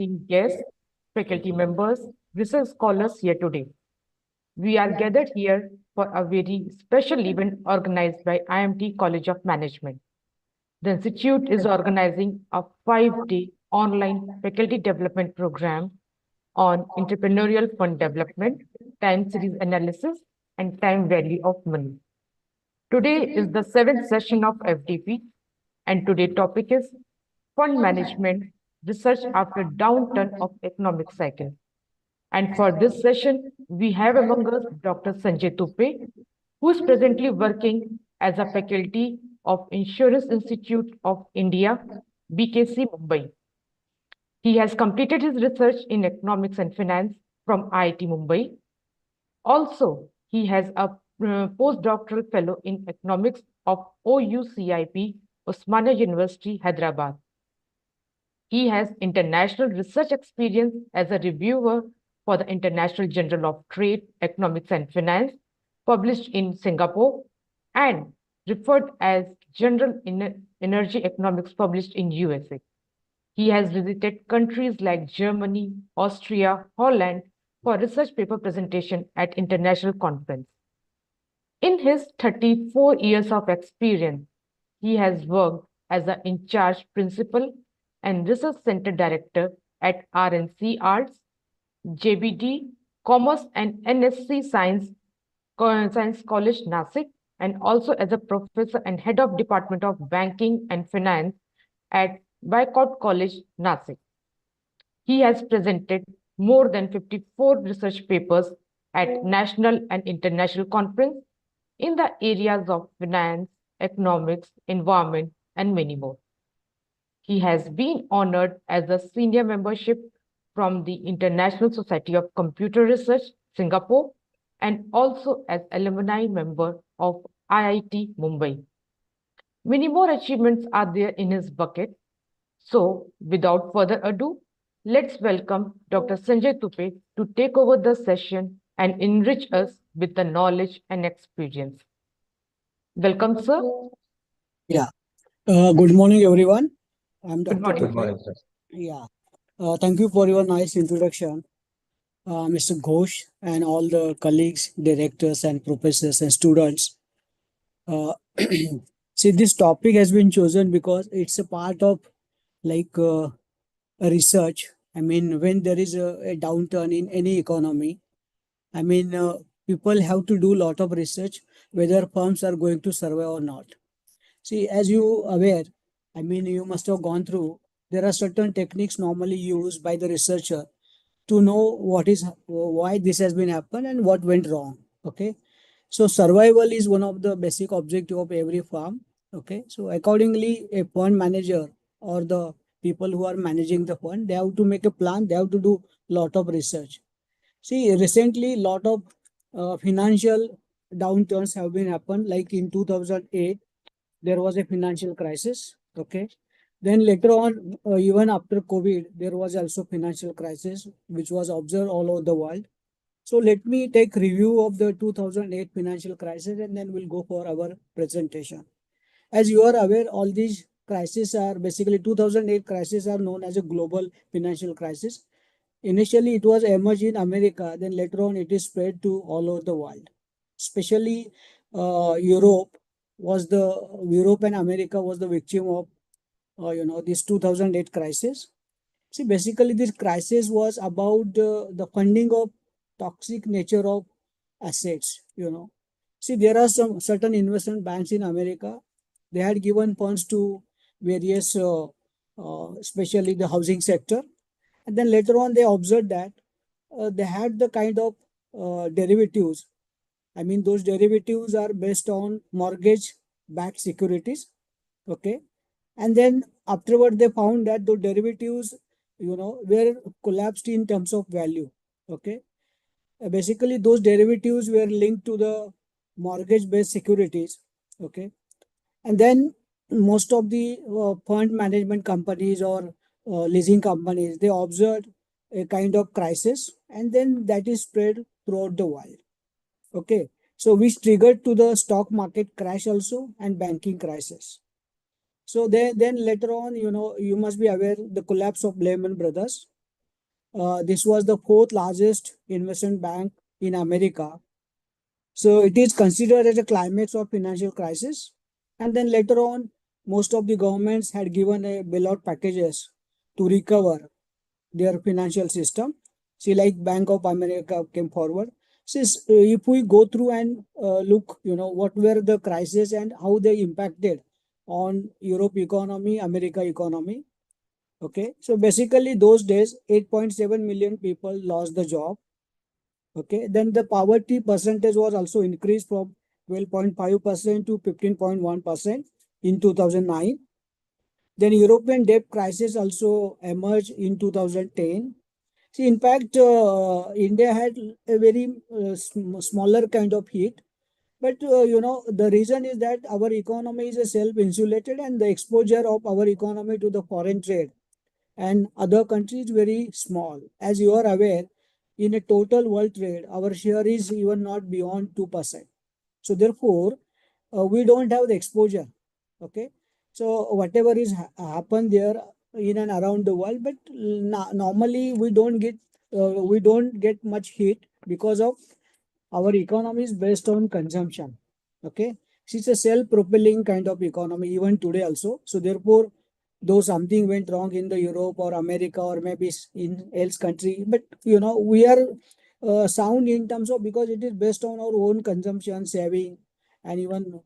esteemed guests, faculty members, research scholars here today. We are gathered here for a very special event organized by IIMT College of Management. The Institute is organizing a 5-day online faculty development program on entrepreneurial fund development, time series analysis, and time value of money. Today is the seventh session of FDP, and today's topic is fund management research after downturn of economic cycle. And for this session, we have among us Dr. Sanjay Tuppe, who is presently working as a faculty of Insurance Institute of India, BKC, Mumbai. He has completed his research in economics and finance from IIT Mumbai. Also, he has a postdoctoral fellow in economics of OUCIP, Osmania University, Hyderabad. He has international research experience as a reviewer for the International Journal of Trade, Economics and Finance, published in Singapore, and referred as General Energy Economics, published in USA. He has visited countries like Germany, Austria, Holland for research paper presentation at international conference. In his 34 years of experience, he has worked as an in-charge principal and research center director at RNC Arts, JBD, Commerce and NSC Science College, Nasik, and also as a professor and head of Department of Banking and Finance at Baikwart College, Nasik. He has presented more than 54 research papers at national and international conference in the areas of finance, economics, environment, and many more. He has been honored as a senior membership from the International Society of Computer Research, Singapore, and also as alumni member of IIT Mumbai. Many more achievements are there in his bucket. So, without further ado, let's welcome Dr. Sanjay Tuppe to take over the session and enrich us with the knowledge and experience. Welcome, sir. Yeah. Good morning, everyone. I'm Dr. Good morning. Good morning, sir. Yeah. Thank you for your nice introduction, Mr. Ghosh, and all the colleagues, directors, and professors and students. See, this topic has been chosen because it's a part of a research. I mean, when there is a downturn in any economy, I mean, people have to do a lot of research whether firms are going to survive or not. See, as you aware, I mean, you must have gone through, there are certain techniques normally used by the researcher to know why this has been happened and what went wrong. Okay. So survival is one of the basic objective of every firm. Okay. So accordingly, a fund manager or the people who are managing the fund, they have to make a plan. They have to do a lot of research. See, recently, lot of financial downturns have been happened. Like in 2008, there was a financial crisis. Okay. Then later on, even after COVID, there was also financial crisis, which was observed all over the world. So let me take review of the 2008 financial crisis and then we'll go for our presentation. As you are aware, all these crises are basically 2008 crisis are known as a global financial crisis. Initially, it was emerged in America, then later on it is spread to all over the world. Especially Europe and America was the victim of this 2008 crisis. See, basically this crisis was about the funding of toxic nature of assets. See, there are some certain investment banks in America. They had given funds to various, especially the housing sector. And then later on, they observed that they had the kind of derivatives. I mean, those derivatives are based on mortgage-backed securities. Okay. And then afterward, they found that those derivatives, were collapsed in terms of value. Okay. Basically, those derivatives were linked to the mortgage-based securities. Okay. And then most of the fund management companies or leasing companies, they observed a kind of crisis and then that is spread throughout the world. Okay. So which triggered to the stock market crash also and banking crisis. So then later on, you must be aware the collapse of Lehman Brothers. This was the fourth largest investment bank in America. So it is considered as a climax of financial crisis. And then later on, most of the governments had given a bailout packages to recover their financial system. See, like Bank of America came forward. Since if we go through and look, what were the crises and how they impacted on Europe economy, America economy. Okay, so basically those days, 8.7 million people lost the job. Okay, then the poverty percentage was also increased from 12.5% to 15.1% in 2009. Then European debt crisis also emerged in 2010. See, in fact, India had a very smaller kind of hit. But the reason is that our economy is self-insulated and the exposure of our economy to the foreign trade and other countries very small. As you are aware, in a total world trade, our share is even not beyond 2%. So therefore, we don't have the exposure. Okay. So whatever is happen there in and around the world, but normally we don't get much hit because of our economy is based on consumption. Okay. It's a self-propelling kind of economy even today also. So therefore, though something went wrong in the Europe or America or maybe in else country, but we are sound in terms of because it is based on our own consumption, saving, and even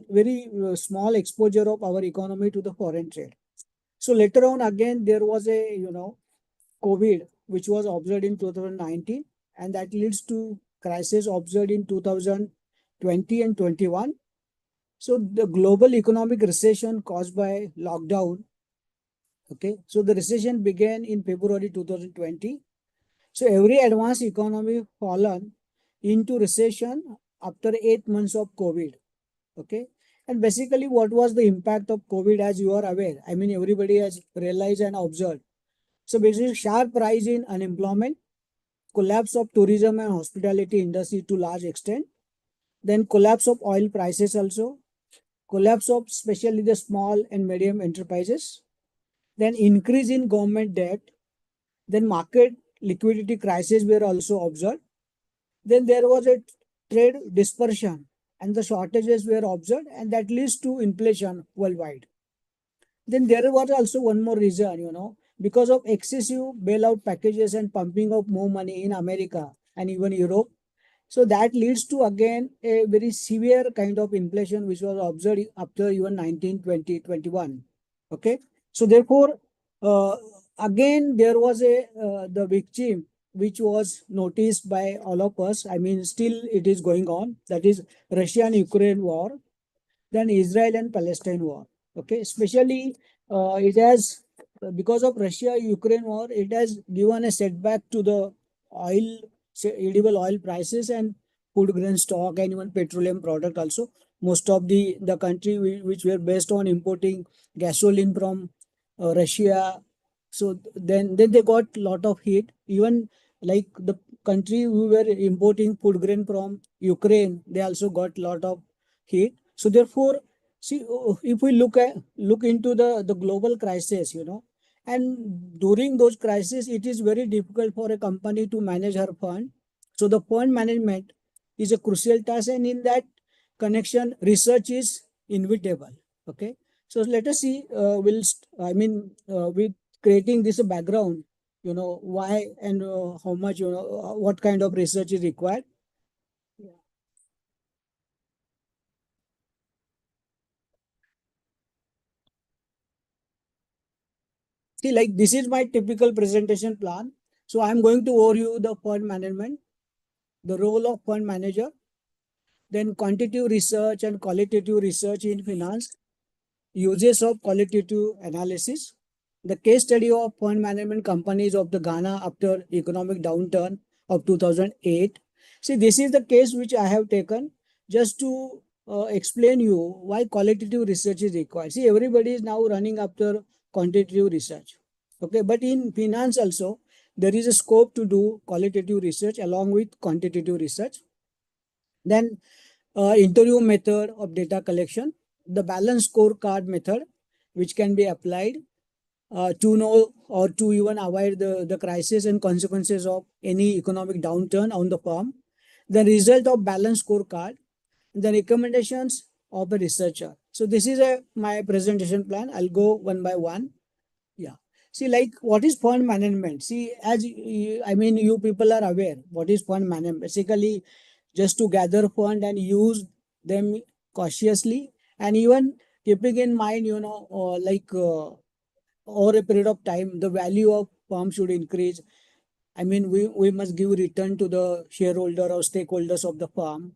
very small exposure of our economy to the foreign trade. So later on again there was a COVID which was observed in 2019 and that leads to crisis observed in 2020 and 21. So the global economic recession caused by lockdown. Okay, so the recession began in February 2020. So every advanced economy fallen into recession after 8 months of COVID. Okay, and basically what was the impact of COVID as you are aware? Everybody has realized and observed. So basically sharp rise in unemployment, collapse of tourism and hospitality industry to large extent, then collapse of oil prices also, collapse of especially the small and medium enterprises, then increase in government debt, then market liquidity crisis were also observed. Then there was a trade dispersion and the shortages were observed and that leads to inflation worldwide. Then there was also one more reason, because of excessive bailout packages and pumping of more money in America and even Europe. So that leads to again a very severe kind of inflation which was observed after even 19, 20, 21. Okay. So therefore, uh, again there was the victim which was noticed by all of us. Still it is going on. That is Russia and Ukraine war, then Israel and Palestine war. Okay, especially it has because of Russia-Ukraine war, it has given a setback to the oil, edible oil prices and food grain stock and even petroleum product also. Most of the country which were based on importing gasoline from Russia, so then they got lot of hit. Even like the country who were importing food grain from Ukraine, they also got lot of hit. So therefore, see, if we look into the global crisis, and during those crises, it is very difficult for a company to manage her fund. So the fund management is a crucial task, and in that connection, research is inevitable. Okay, so let us see. With creating this background, why and how much, what kind of research is required. See, like this is my typical presentation plan. So I'm going to overview the fund management, the role of fund manager, then quantitative research and qualitative research in finance, uses of qualitative analysis, the case study of fund management companies of the Ghana after economic downturn of 2008. See, this is the case which I have taken just to explain you why qualitative research is required. See, everybody is now running after quantitative research. Okay, but in finance also, there is a scope to do qualitative research along with quantitative research. Then interview method of data collection, the balance scorecard method, which can be applied, to know or to even avoid the crisis and consequences of any economic downturn on the firm, the result of balanced scorecard, the recommendations of a researcher. So this is my presentation plan. I'll go one by one. Yeah. See, like what is fund management? See, I mean, you people are aware what is fund management. Basically, just to gather fund and use them cautiously, and even keeping in mind, over a period of time, the value of firm should increase. I mean, we must give return to the shareholder or stakeholders of the firm.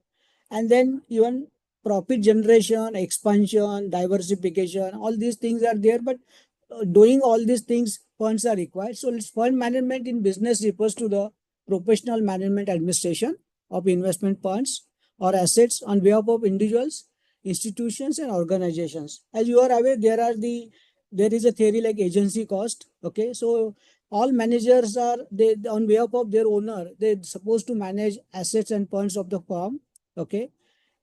And then even profit generation, expansion, diversification, all these things are there. But doing all these things, funds are required. So fund management in business refers to the professional management administration of investment funds or assets on behalf of individuals, institutions, and organizations. As you are aware, there is a theory like agency cost. Okay, so all managers are they on behalf of their owner, they're supposed to manage assets and funds of the firm. Okay,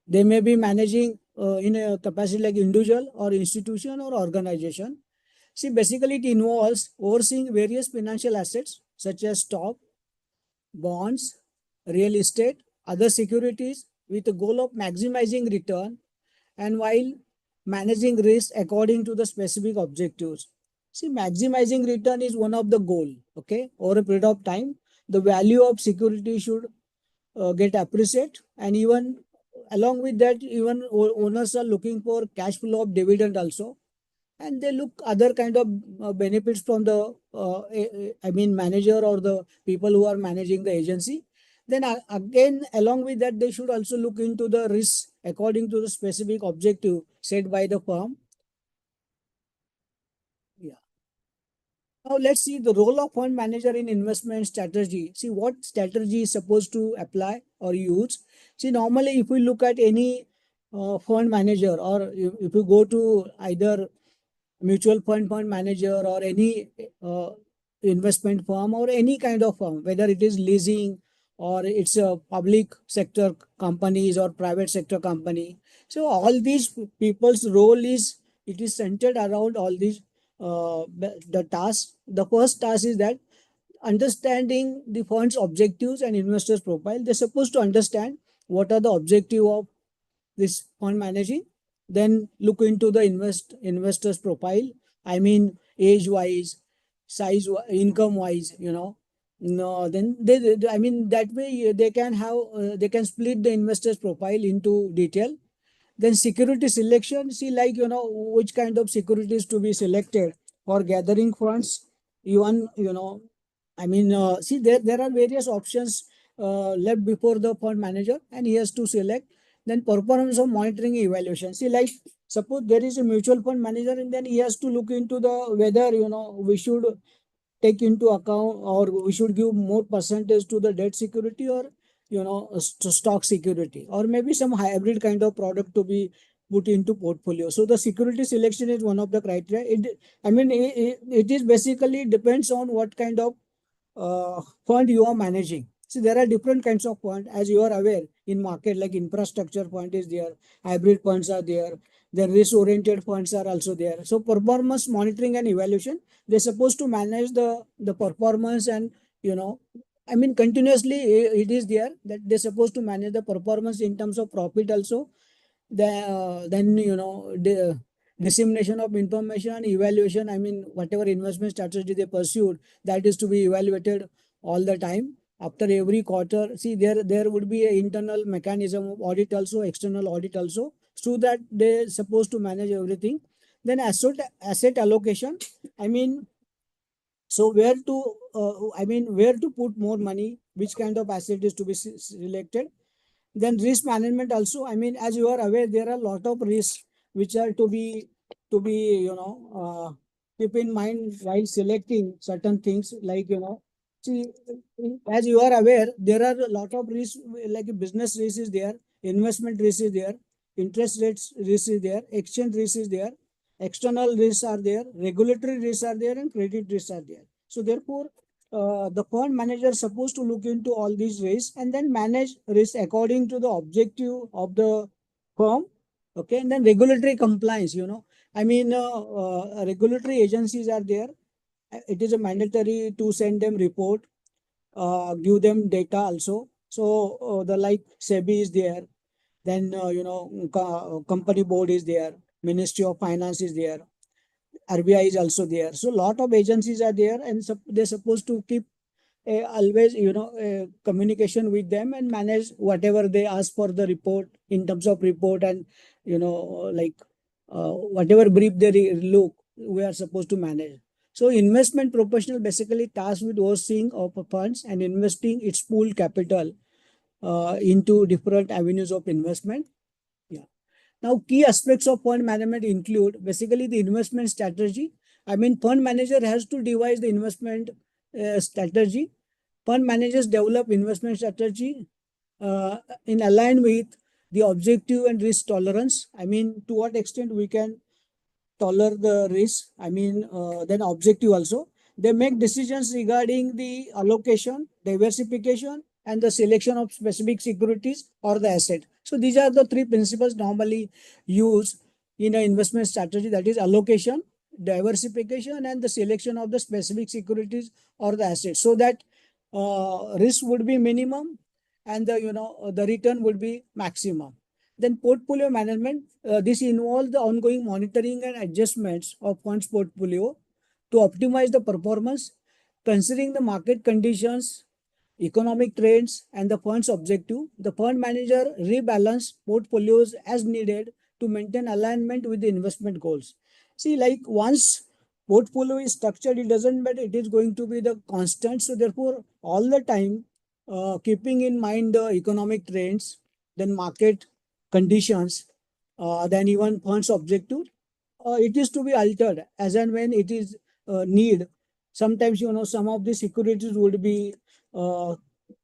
they may be managing in a capacity like individual or institution or organization. See, basically it involves overseeing various financial assets such as stock, bonds, real estate, other securities with the goal of maximizing return and while managing risk according to the specific objectives. See, maximizing return is one of the goal. Okay, over a period of time, the value of security should get appreciated, and even along with that, even owners are looking for cash flow of dividend also, and they look other kind of benefits from the I mean manager or the people who are managing the agency. Then again along with that, they should also look into the risk according to the specific objective set by the firm. Yeah. Now let's see the role of fund manager in investment strategy. See what strategy is supposed to apply or use. See, normally if we look at any fund manager, or if you go to either mutual fund manager or any investment firm or any kind of firm, whether it is leasing or it's a public sector companies or private sector company. So all these people's role is, it is centered around all these the tasks. The first task is that understanding the fund's objectives and investors profile. They're supposed to understand what are the objective of this fund managing, then look into the investors profile. I mean, age wise, size, income wise, no, then I mean that way they can have they can split the investors profile into detail. Then security selection, see, like which kind of securities to be selected for gathering funds. Even I mean, see, there are various options left before the fund manager, and he has to select. Then performance of monitoring evaluation. See, like suppose there is a mutual fund manager, and then he has to look into the whether we should take into account or we should give more percentage to the debt security or stock security, or maybe some hybrid kind of product to be put into portfolio. So the security selection is one of the criteria. I mean, it is basically depends on what kind of fund you are managing. See, there are different kinds of fund, as you are aware, in market, like infrastructure fund is there, hybrid funds are there, the risk oriented funds are also there. So performance monitoring and evaluation, they're supposed to manage the performance, and I mean continuously it is there that they're supposed to manage the performance in terms of profit also. Then the dissemination of information and evaluation. I mean, whatever investment strategy they pursued, that is to be evaluated all the time after every quarter. See, there would be an internal mechanism of audit also, external audit also, so that they're supposed to manage everything. Then asset allocation. I mean, so where to put more money, which kind of asset is to be selected. Then risk management also. I mean, as you are aware, there are a lot of risks which are to be keep in mind while selecting certain things. Like see, as you are aware, there are a lot of risks, like business risk is there, investment risk is there, interest rates risk is there, exchange risk is there, external risks are there, regulatory risks are there, and credit risks are there. So therefore, the fund manager is supposed to look into all these risks and then manage risk according to the objective of the firm. Okay, and then regulatory compliance. I mean, regulatory agencies are there. it is a mandatory to send them report, give them data also. So the like SEBI is there, then company board is there, Ministry of Finance is there, RBI is also there. So lot of agencies are there, and they're supposed to keep always communication with them and manage whatever they ask for the report in terms of report, and like whatever brief they look, we are supposed to manage. So investment professional basically tasked with overseeing of funds and investing its pool capital into different avenues of investment. Yeah. Now, key aspects of fund management include basically the investment strategy. I mean, fund manager has to devise the investment strategy. Fund managers develop investment strategy in align with the objective and risk tolerance. I mean, to what extent we can tolerate the risk. I mean, then objective also. They make decisions regarding the allocation, diversification, and the selection of specific securities or the asset. So these are the three principles normally used in an investment strategy, that is allocation, diversification, and the selection of the specific securities or the assets, so that risk would be minimum and the return would be maximum. Then portfolio management, this involves the ongoing monitoring and adjustments of funds portfolio to optimize the performance, considering the market conditions, economic trends, and the fund's objective. The fund manager rebalance portfolios as needed to maintain alignment with the investment goals. See, like once portfolio is structured, it doesn't matter, it is going to be the constant. So therefore, all the time, keeping in mind the economic trends, then market conditions, then even funds objective, it is to be altered as and when it is need. Sometimes some of the securities would be uh,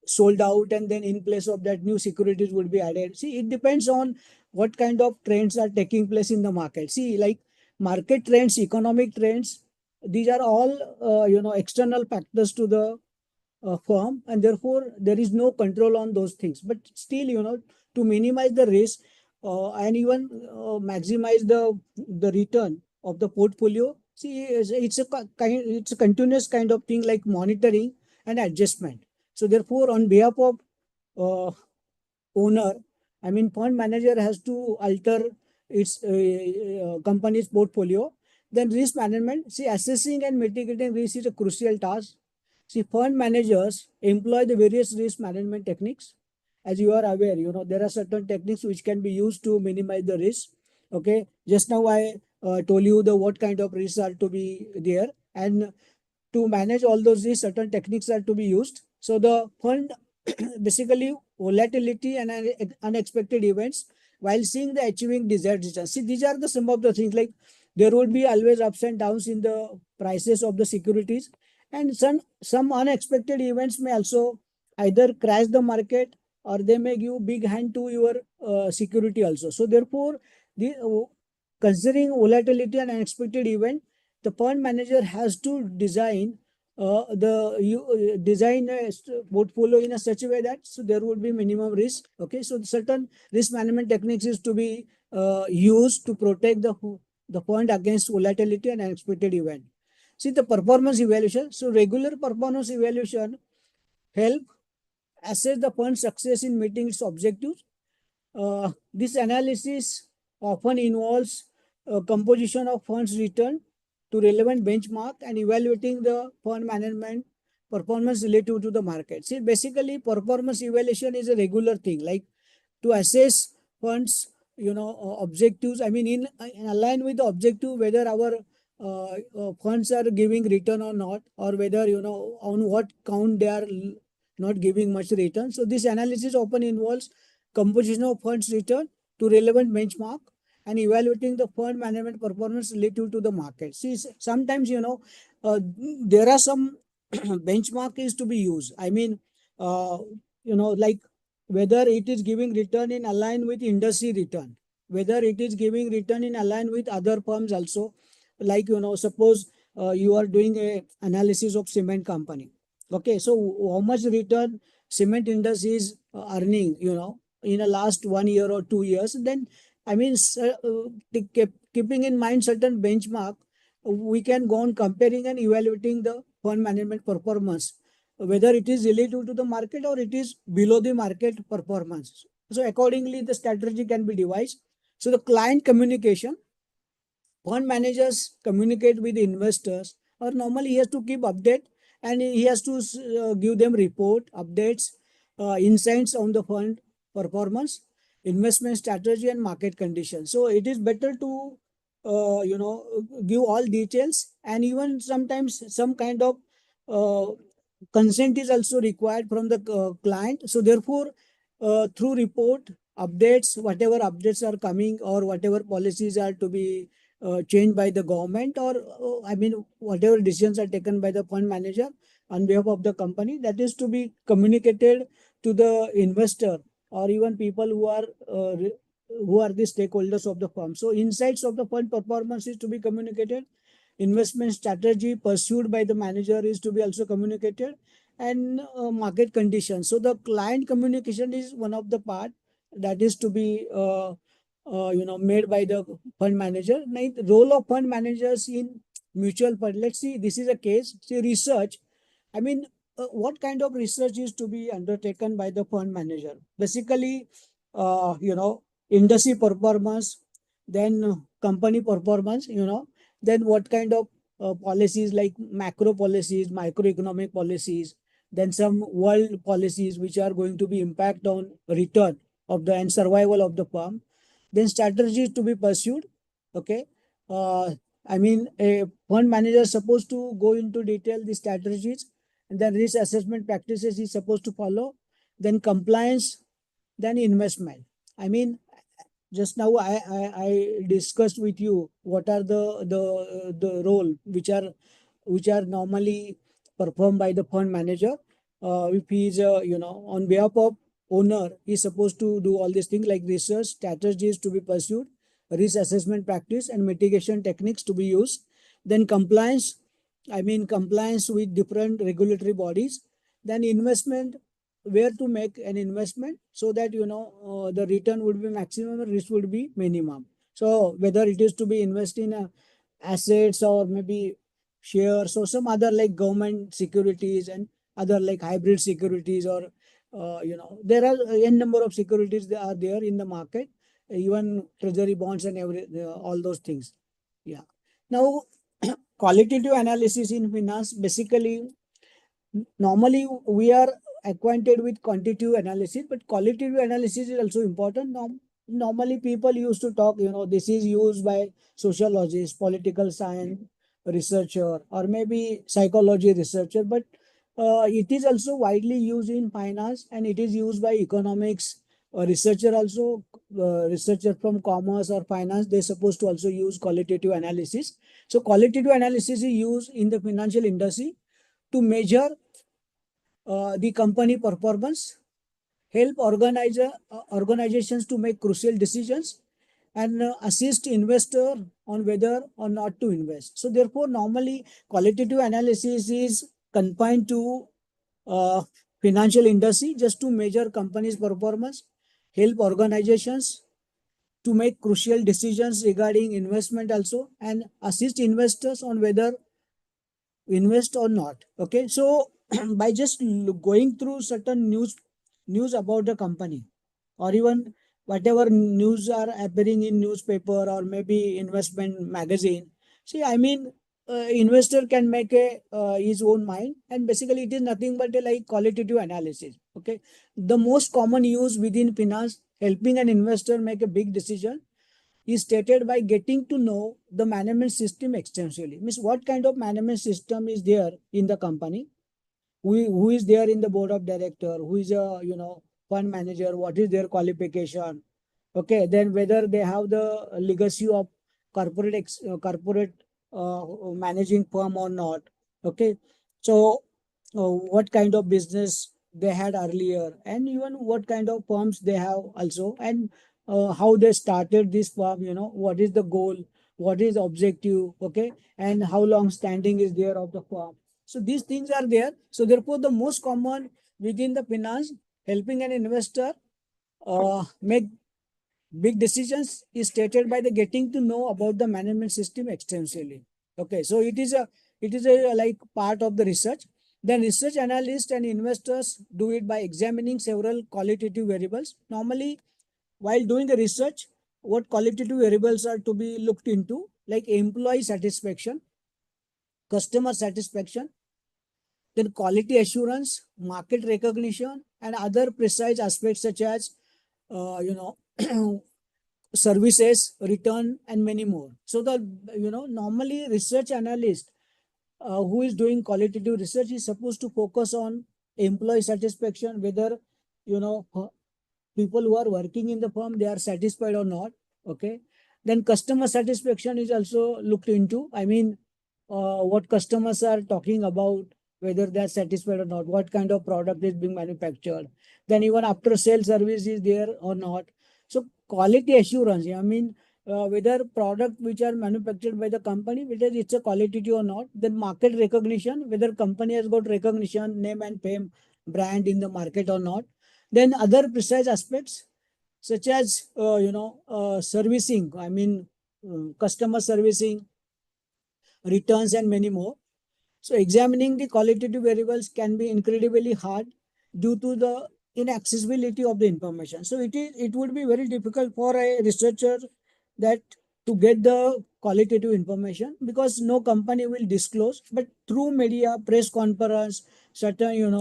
sold out, and then in place of that new securities would be added. See, it depends on what kind of trends are taking place in the market. See, like market trends, economic trends, these are all external factors to the firm, and therefore there is no control on those things. But still, to minimize the risk and even maximize the return of the portfolio, see, it's a continuous kind of thing, like monitoring and adjustment. So therefore, on behalf of uh, owner, I mean, fund manager has to alter its company's portfolio. Then risk management, see, assessing and mitigating risk is a crucial task. See, fund managers employ the various risk management techniques. As you are aware, there are certain techniques which can be used to minimize the risk. Okay, just now I told you the what kind of risks are to be there, and to manage all those risks, certain techniques are to be used. So the fund basically volatility and unexpected events while seeing the achieving desired returns. See, these are the some of the things, like there would be always ups and downs in the prices of the securities, and some unexpected events may also either crash the market or they may give big hand to your security also. So therefore, the considering volatility and unexpected event, the fund manager has to design a portfolio in a such a way that so there would be minimum risk. Okay, so certain risk management techniques is to be used to protect the fund against volatility and unexpected event. See, the performance evaluation. So regular performance evaluation help assess the fund's success in meeting its objectives. This analysis often involves composition of funds return to relevant benchmark and evaluating the fund management performance relative to the market. See, basically, performance evaluation is a regular thing, like to assess funds, objectives. I mean, in align with the objective, whether our funds are giving return or not, or whether, on what count they are not giving much return. So this analysis often involves composition of funds return to relevant benchmark and evaluating the fund management performance relative to the market. See, sometimes, there are some benchmark is to be used. I mean, like whether it is giving return in align with industry return, whether it is giving return in align with other firms also. Like, suppose you are doing a analysis of cement company. Okay, so how much return cement industry is earning, in the last 1 year or 2 years, then I mean, keeping in mind certain benchmark, we can go on comparing and evaluating the fund management performance, whether it is relative to the market or it is below the market performance. So accordingly, the strategy can be devised. So the client communication, fund managers communicate with investors, or normally he has to keep update, and he has to give them report updates, insights on the fund performance, investment strategy and market conditions. So it is better to give all details, and even sometimes some kind of uh, consent is also required from the client. So therefore, through report updates, whatever updates are coming or whatever policies are to be changed by the government, or I mean whatever decisions are taken by the fund manager on behalf of the company, that is to be communicated to the investor or even people who are the stakeholders of the firm. So insights of the fund performance is to be communicated, investment strategy pursued by the manager is to be also communicated, and market conditions. So the client communication is one of the part that is to be made by the fund manager. Now, the role of fund managers in mutual fund. Let's see, this is a case. See, research. I mean, what kind of research is to be undertaken by the fund manager? Basically, industry performance, then company performance, then what kind of policies like macro policies, microeconomic policies, then some world policies which are going to be impact on return of the and survival of the firm, then strategies to be pursued. Okay. Uh, I mean, a fund manager is supposed to go into detail the strategies, and then risk assessment practices is supposed to follow, then compliance, then investment. I mean, just now I discussed with you what are the role which are normally performed by the fund manager. If he is on behalf of owner, he is supposed to do all these things like research, strategies to be pursued, risk assessment practice and mitigation techniques to be used. Then compliance, I mean compliance with different regulatory bodies. Then investment, where to make an investment so that the return would be maximum and risk would be minimum. So whether it is to be invest in assets or maybe shares or some other like government securities and other like hybrid securities, or there are n number of securities that are there in the market, even treasury bonds and all those things. Yeah. Now, qualitative analysis in finance, basically normally we are acquainted with quantitative analysis, but qualitative analysis is also important. Normally people used to talk, this is used by sociologists, political science researcher, or maybe psychology researcher, but it is also widely used in finance, and it is used by economics researcher also. Researcher from commerce or finance, they're supposed to also use qualitative analysis. So qualitative analysis is used in the financial industry to measure the company performance, help organizations to make crucial decisions, and assist investor on whether or not to invest. So therefore, normally qualitative analysis is confined to uh, financial industry just to measure companies' performance, help organizations to make crucial decisions regarding investment also, and assist investors on whether invest or not. Okay, so by just going through certain news about the company, or even whatever news are appearing in newspaper or maybe investment magazine, see, I mean, investor can make a his own mind, and basically it is nothing but a like qualitative analysis. Okay, the most common use within finance, helping an investor make a big decision, is stated by getting to know the management system extensively. Means what kind of management system is there in the company, who is there in the board of director, who is a fund manager, what is their qualification. Okay, then whether they have the legacy of corporate managing firm or not. Okay, so what kind of business they had earlier, and even what kind of firms they have also, and how they started this firm, what is the goal, what is the objective. Okay, and how long standing is there of the firm. So these things are there. So therefore, the most common within the finance, helping an investor make big decisions, is stated by the getting to know about the management system extensively. Okay, so it is a like part of the research. Then research analysts and investors do it by examining several qualitative variables. Normally, while doing the research, what qualitative variables are to be looked into, like employee satisfaction, customer satisfaction, then quality assurance, market recognition, and other precise aspects such as, you know, services, return, and many more. So normally research analyst who is doing qualitative research is supposed to focus on employee satisfaction, whether you know people who are working in the firm they are satisfied or not. Okay, then customer satisfaction is also looked into. I mean, what customers are talking about, whether they are satisfied or not, what kind of product is being manufactured, then even after sales service is there or not. So quality assurance, I mean, whether product which are manufactured by the company, whether it's a quality or not. Then market recognition, whether company has got recognition, name and fame, brand in the market or not. Then other precise aspects such as servicing, I mean, customer servicing, returns, and many more. So examining the qualitative variables can be incredibly hard due to the inaccessibility of the information. So it would be very difficult for a researcher that to get the qualitative information, because no company will disclose. But through media, press conference, certain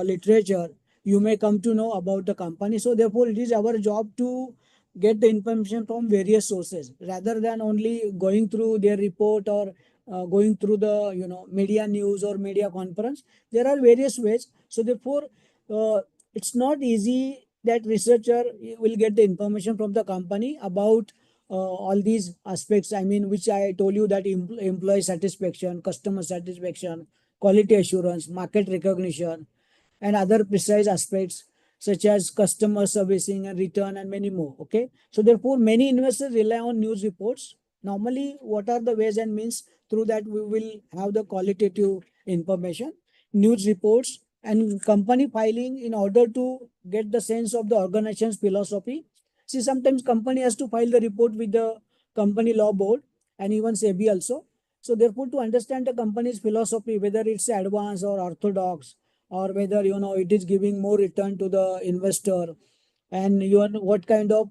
literature, you may come to know about the company. So therefore, it is our job to get the information from various sources rather than only going through their report or going through the media news or media conference. There are various ways. So therefore, it's not easy that researcher will get the information from the company about all these aspects. I mean, which I told you, that employee satisfaction, customer satisfaction, quality assurance, market recognition, and other precise aspects such as customer servicing and return and many more. Okay, so therefore many investors rely on news reports. Normally, what are the ways and means through that we will have the qualitative information? News reports and company filing in order to get the sense of the organization's philosophy. See, sometimes company has to file the report with the company law board and even SEBI also. So therefore, to understand the company's philosophy, whether it's advanced or orthodox, or whether it is giving more return to the investor, and what kind of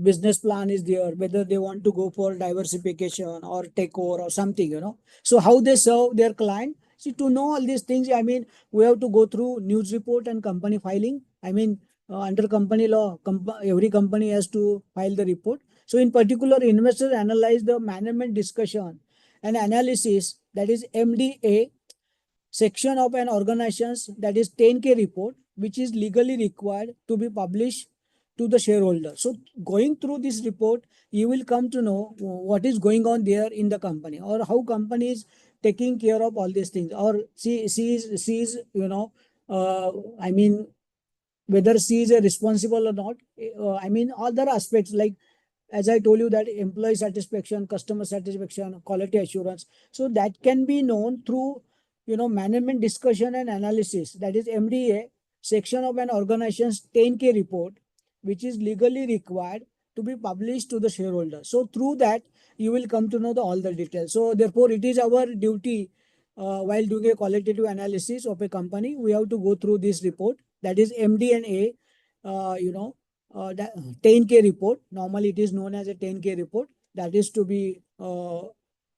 business plan is there, whether they want to go for diversification or takeover or something, so how they serve their client. See, to know all these things, I mean, we have to go through news report and company filing. I mean, under company law, every company has to file the report. So in particular, investors analyze the management discussion and analysis, that is MDA section of an organization's, that is 10K report, which is legally required to be published to the shareholder. So going through this report, you will come to know what is going on there in the company, or how company is taking care of all these things, or she is I mean, whether she is a responsible or not. I mean, other aspects like, as I told you, that employee satisfaction, customer satisfaction, quality assurance. So that can be known through, management discussion and analysis. That is MDA section of an organization's 10K report, which is legally required to be published to the shareholder. So through that, you will come to know all the details. So therefore, it is our duty while doing a qualitative analysis of a company, we have to go through this report. That is MD and A, that 10K report. Normally, it is known as a 10K report. That is to be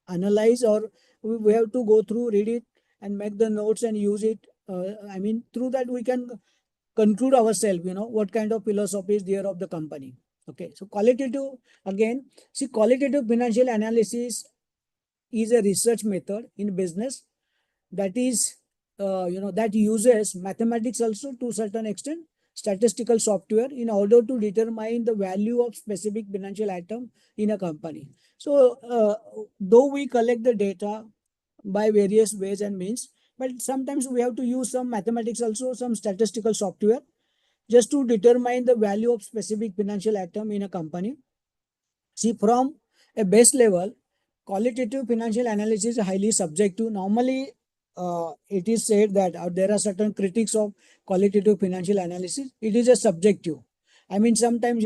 analyzed, or we have to go through, read it, and make the notes and use it. I mean, through that we can conclude ourselves, what kind of philosophy is there of the company. Okay, so qualitative, again, see, qualitative financial analysis is a research method in business that is, that uses mathematics also to certain extent, statistical software, in order to determine the value of specific financial item in a company. So though we collect the data by various ways and means, but sometimes we have to use some mathematics also, some statistical software, just to determine the value of specific financial item in a company. See, from a base level, qualitative financial analysis is highly subjective. Normally, it is said that there are certain critics of qualitative financial analysis. It is a subjective. I mean, sometimes,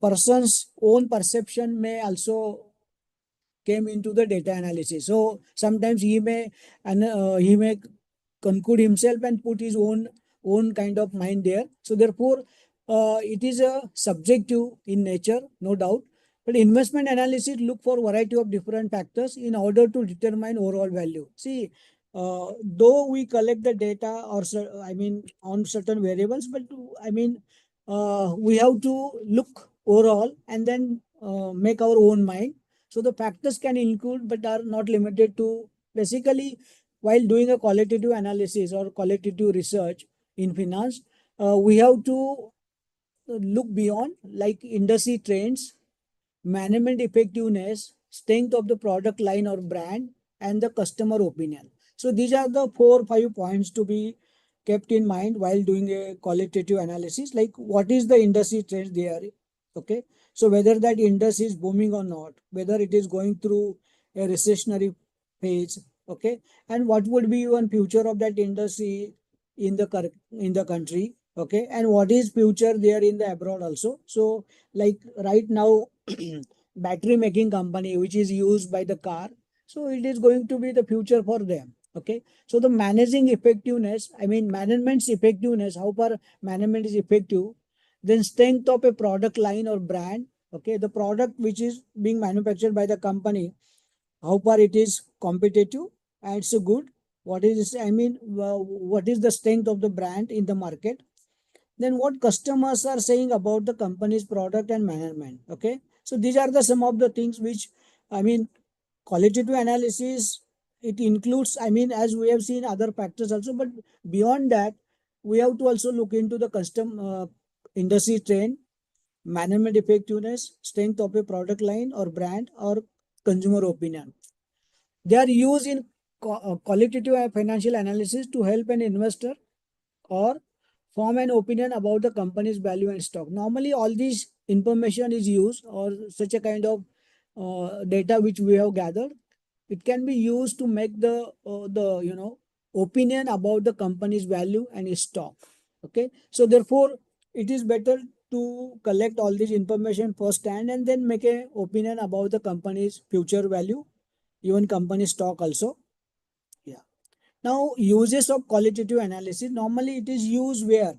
person's own perception may also came into the data analysis. So sometimes he may conclude himself and put his own kind of mind there. So therefore, it is a subjective in nature, no doubt. But investment analysis look for variety of different factors in order to determine overall value. See, though we collect the data or I mean on certain variables, but I mean we have to look overall and then make our own mind. So the factors can include but are not limited to, basically, while doing a qualitative analysis or qualitative research in finance, we have to look beyond, like industry trends, management effectiveness, strength of the product line or brand, and the customer opinion. So these are the 4 or 5 points to be kept in mind while doing a qualitative analysis. Like what is the industry trends there? Okay. So whether that industry is booming or not, whether it is going through a recessionary phase, okay, and what would be one future of that industry in the country, okay, and what is future there in the abroad also. So like right now battery making company which is used by the car, so it is going to be the future for them, okay. So the managing effectiveness, I mean management's effectiveness, how far management is effective, then strength of a product line or brand, okay, the product which is being manufactured by the company, how far it is competitive and it's a good, what is, I mean what is the strength of the brand in the market, then what customers are saying about the company's product and management, okay. So these are the some of the things which, I mean, qualitative analysis, it includes, I mean, as we have seen other factors also, but beyond that we have to also look into the custom industry trend, management effectiveness, strength of a product line or brand, or consumer opinion. They are used in qualitative financial analysis to help an investor or form an opinion about the company's value and stock. Normally, all these information is used, or such a kind of data which we have gathered, it can be used to make the opinion about the company's value and its stock. Okay, so therefore, it is better to collect all this information first hand and then make a opinion about the company's future value, even company stock also. Yeah. Now, uses of qualitative analysis. Normally, it is used where?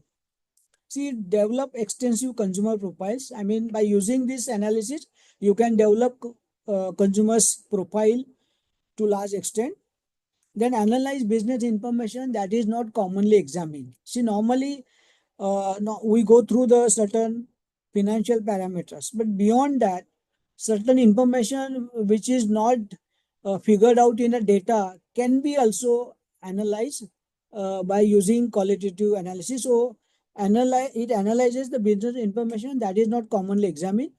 See, develop extensive consumer profiles. I mean, by using this analysis, you can develop consumers' profile to large extent. Then analyze business information that is not commonly examined. See, normally, no, we go through the certain financial parameters, but beyond that, certain information which is not figured out in a data can be also analyzed by using qualitative analysis. So it analyzes the business information that is not commonly examined.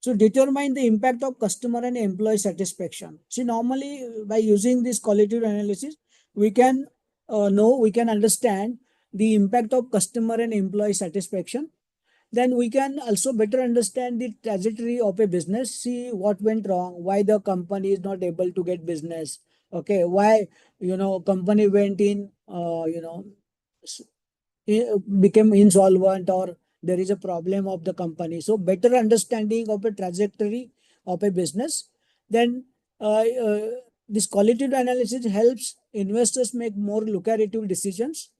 So determine the impact of customer and employee satisfaction. See, normally by using this qualitative analysis, we can we can understand the impact of customer and employee satisfaction. Then we can also better understand the trajectory of a business, see what went wrong, why the company is not able to get business, okay, why company went in became insolvent, or there is a problem of the company. So better understanding of a trajectory of a business. Then this qualitative analysis helps investors make more lucrative decisions,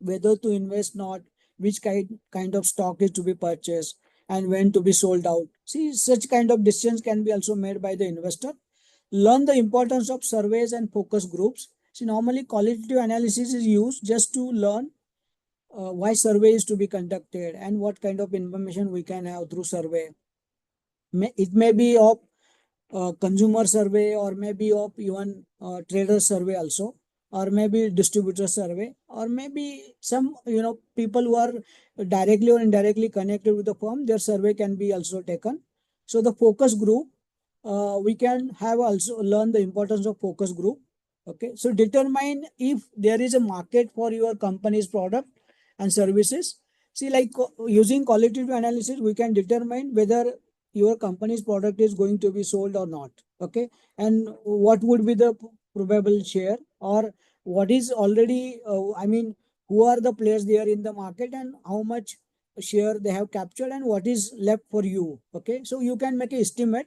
whether to invest, not which kind of stock is to be purchased and when to be sold out. See, such kind of decisions can be also made by the investor. Learn the importance of surveys and focus groups. See, normally qualitative analysis is used just to learn why survey is to be conducted and what kind of information we can have through survey. It may be of consumer survey, or maybe of even trader survey also, or maybe distributor survey, or maybe some people who are directly or indirectly connected with the firm, their survey can be also taken. So the focus group, we can have also learn the importance of focus group. Okay, so determine if there is a market for your company's product and services. See, like using qualitative analysis, we can determine whether your company's product is going to be sold or not. Okay, and what would be the probable share, or what is already I mean, who are the players there in the market and how much share they have captured and what is left for you. Okay, so you can make an estimate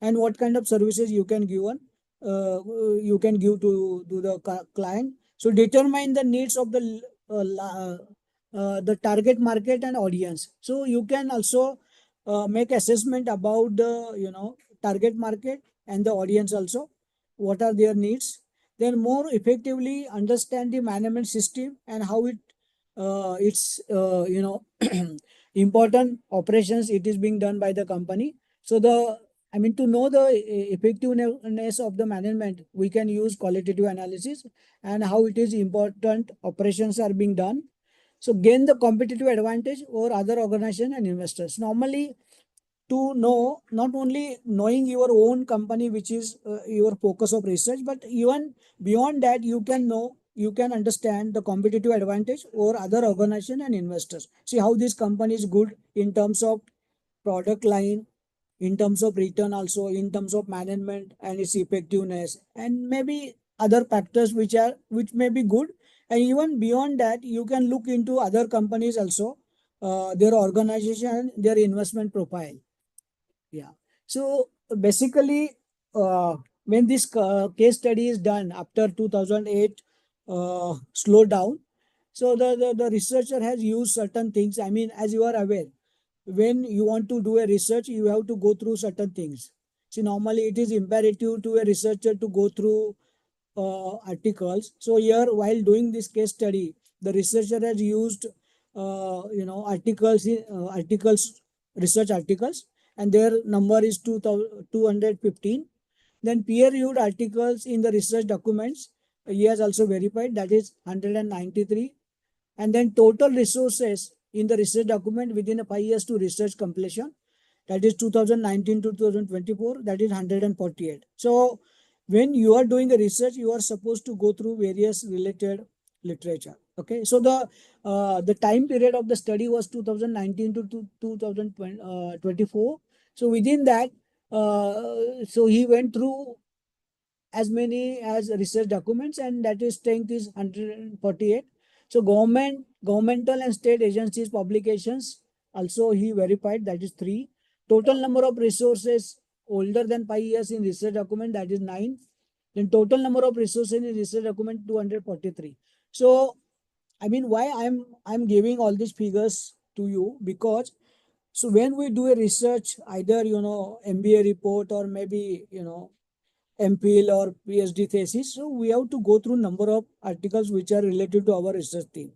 and what kind of services you can give to the client. So determine the needs of the target market and audience. So you can also make assessment about the target market and the audience also, what are their needs. Then more effectively understand the management system and how it's important operations it is being done by the company. So to know the effectiveness of the management, we can use qualitative analysis and how it is important operations are being done. So gain the competitive advantage over other organizations and investors. Normally, to know, not only knowing your own company, which is your focus of research, but even beyond that, you can understand the competitive advantage over other organization and investors. See how this company is good in terms of product line, in terms of return, also in terms of management and its effectiveness, and maybe other factors which may be good. And even beyond that, you can look into other companies also, their organization, their investment profile. Yeah. So basically, when this case study is done after 2008 slowdown, so the researcher has used certain things. I mean, as you are aware, when you want to do a research, you have to go through certain things. See, normally it is imperative to a researcher to go through articles. So here, while doing this case study, the researcher has used articles, research articles, and their number is 215. Then peer-reviewed articles in the research documents, he has also verified, that is 193. And then total resources in the research document within 5 years to research completion, that is 2019 to 2024, that is 148. So when you are doing a research, you are supposed to go through various related literature. Okay, so the time period of the study was 2019 to 2024. So within that, so he went through as many as research documents, and that is strength is 148. So governmental and state agencies publications also he verified, that is 3. Total number of resources older than 5 years in research document, that is 9. Then total number of resources in research document 243. So I mean, why I'm giving all these figures to you, because so when we do a research, either MBA report or maybe MPhil or PhD thesis, so we have to go through number of articles which are related to our research theme.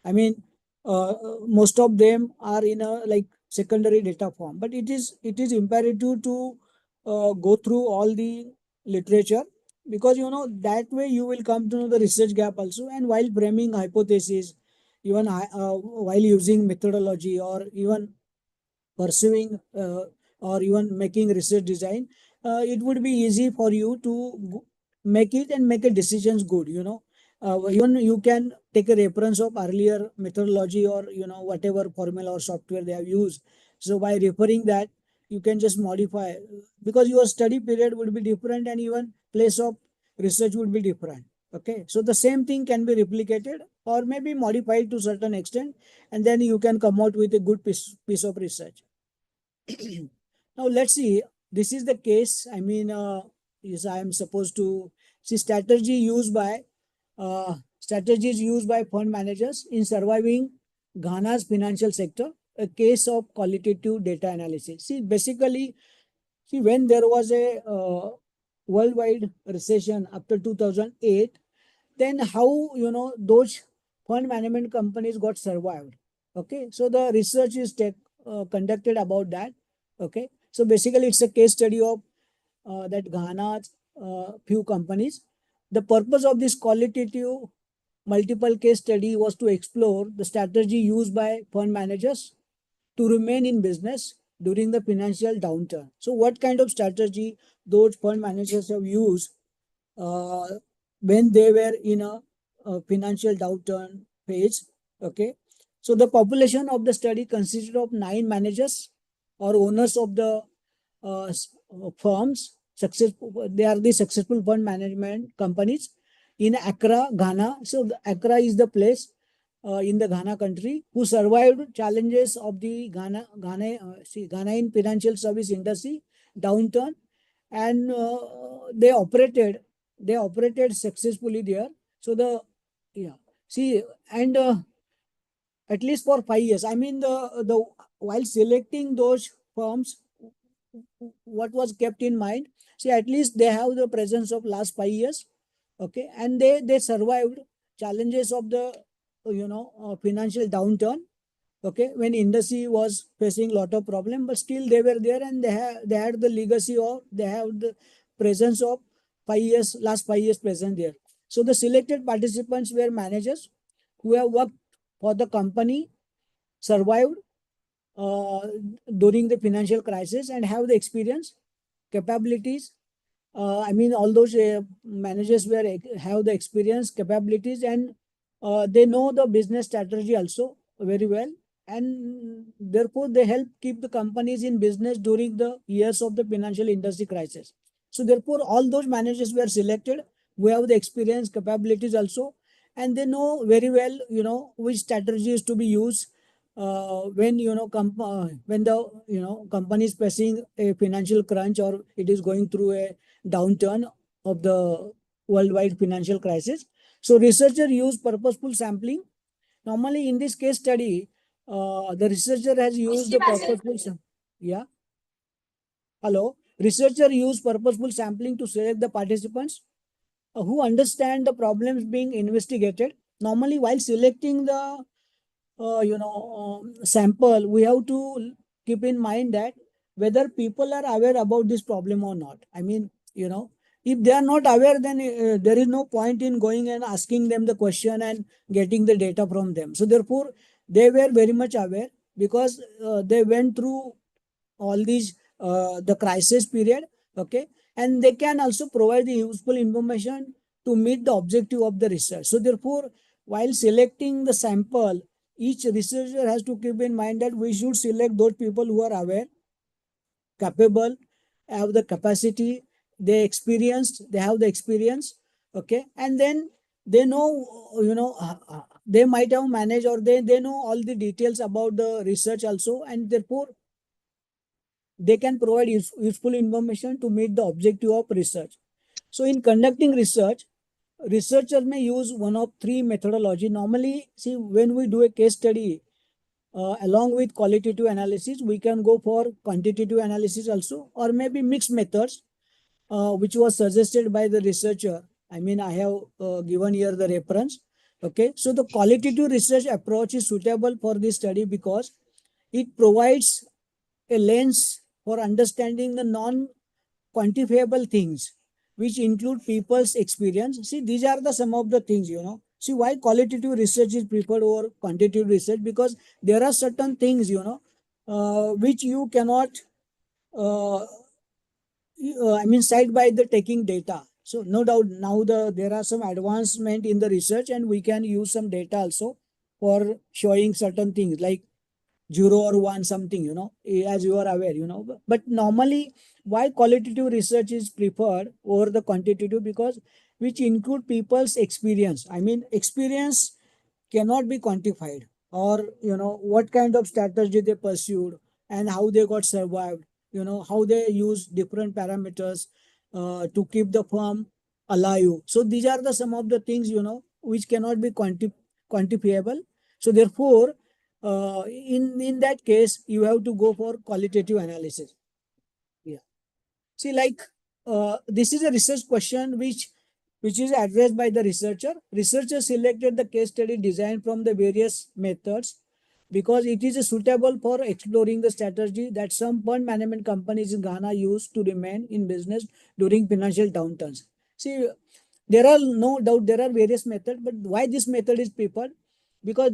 I mean, most of them are in a like secondary data form, but it is imperative to go through all the literature, because that way you will come to know the research gap also. And while framing hypothesis, even while using methodology, or even pursuing or even making research design, it would be easy for you to make it and make a decisions good. Even you can take a reference of earlier methodology, or whatever formula or software they have used. So by referring that, you can just modify, because your study period would be different and even place of research would be different. Okay, so the same thing can be replicated or maybe modified to certain extent, and then you can come out with a good piece of research. Now let's see. This is the case. I mean, yes, I am supposed to see strategies used by fund managers in surviving Ghana's financial sector. A case of qualitative data analysis. See, basically, when there was a worldwide recession after 2008, then how those fund management companies got survived. Okay, so the research is conducted about that. Okay, so basically it's a case study of that Ghana's few companies. The purpose of this qualitative multiple case study was to explore the strategy used by fund managers to remain in business during the financial downturn. So what kind of strategy those fund managers have used uh, when they were in a financial downturn phase. Okay, so the population of the study consisted of 9 managers or owners of the firms. They are the successful fund management companies in Accra, Ghana. So Accra is the place in the Ghana country who survived challenges of the Ghanaian financial service industry downturn and they operated successfully there. So the yeah, see, and at least for 5 years. I mean, the while selecting those firms, what was kept in mind? See, at least they have the presence of last 5 years, okay, and they survived challenges of the financial downturn, okay, when industry was facing lot of problem, but still they were there, and they had the legacy, or they have the presence of 5 years, last 5 years present there. So the selected participants were managers who have worked for the company, survived uh, during the financial crisis, and have the experience, capabilities. I mean, all those managers have the experience, capabilities, and they know the business strategy also very well, and therefore they help keep the companies in business during the years of the financial industry crisis. So therefore, all those managers were selected who have the experience, capabilities also, and they know very well, which strategies to be used when when the company is facing a financial crunch, or it is going through a downturn of the worldwide financial crisis. So researcher use purposeful sampling. Normally in this case study, the researcher has used the purposeful yeah. Hello. Researcher use purposeful sampling to select the participants who understand the problems being investigated. Normally, while selecting the sample, we have to keep in mind that whether people are aware about this problem or not. I mean, if they are not aware, then there is no point in going and asking them the question and getting the data from them. So therefore, they were very much aware, because they went through all these the crisis period, okay, and they can also provide the useful information to meet the objective of the research. So therefore, while selecting the sample, each researcher has to keep in mind that we should select those people who are aware, capable, have the capacity, they have the experience, okay, and then they know, they might have managed, or they know all the details about the research also, and therefore they can provide useful information to meet the objective of research. So in conducting research, researchers may use one of three methodology. Normally, see, when we do a case study, along with qualitative analysis, we can go for quantitative analysis also, or maybe mixed methods, which was suggested by the researcher. I mean, I have given here the reference. Okay, so the qualitative research approach is suitable for this study because it provides a lens for understanding the non-quantifiable things, which include people's experience. See, these are the some of the things, See, why qualitative research is preferred over quantitative research? Because there are certain things, which you cannot, I mean, cite by the taking data. So no doubt now there are some advancement in the research, and we can use some data also for showing certain things like 0 or 1 something, as you are aware, but normally why qualitative research is preferred over the quantitative? Because which include people's experience. I mean, experience cannot be quantified, or what kind of strategy they pursued, and how they got survived, how they use different parameters to keep the firm alive. So these are the some of the things, which cannot be quantifiable. So therefore, in that case, you have to go for qualitative analysis. Yeah. See, like, this is a research question which is addressed by the researcher. Researcher selected the case study design from the various methods because it is suitable for exploring the strategy that some fund management companies in Ghana use to remain in business during financial downturns. See, there are no doubt there are various methods, but why this method is preferred? Because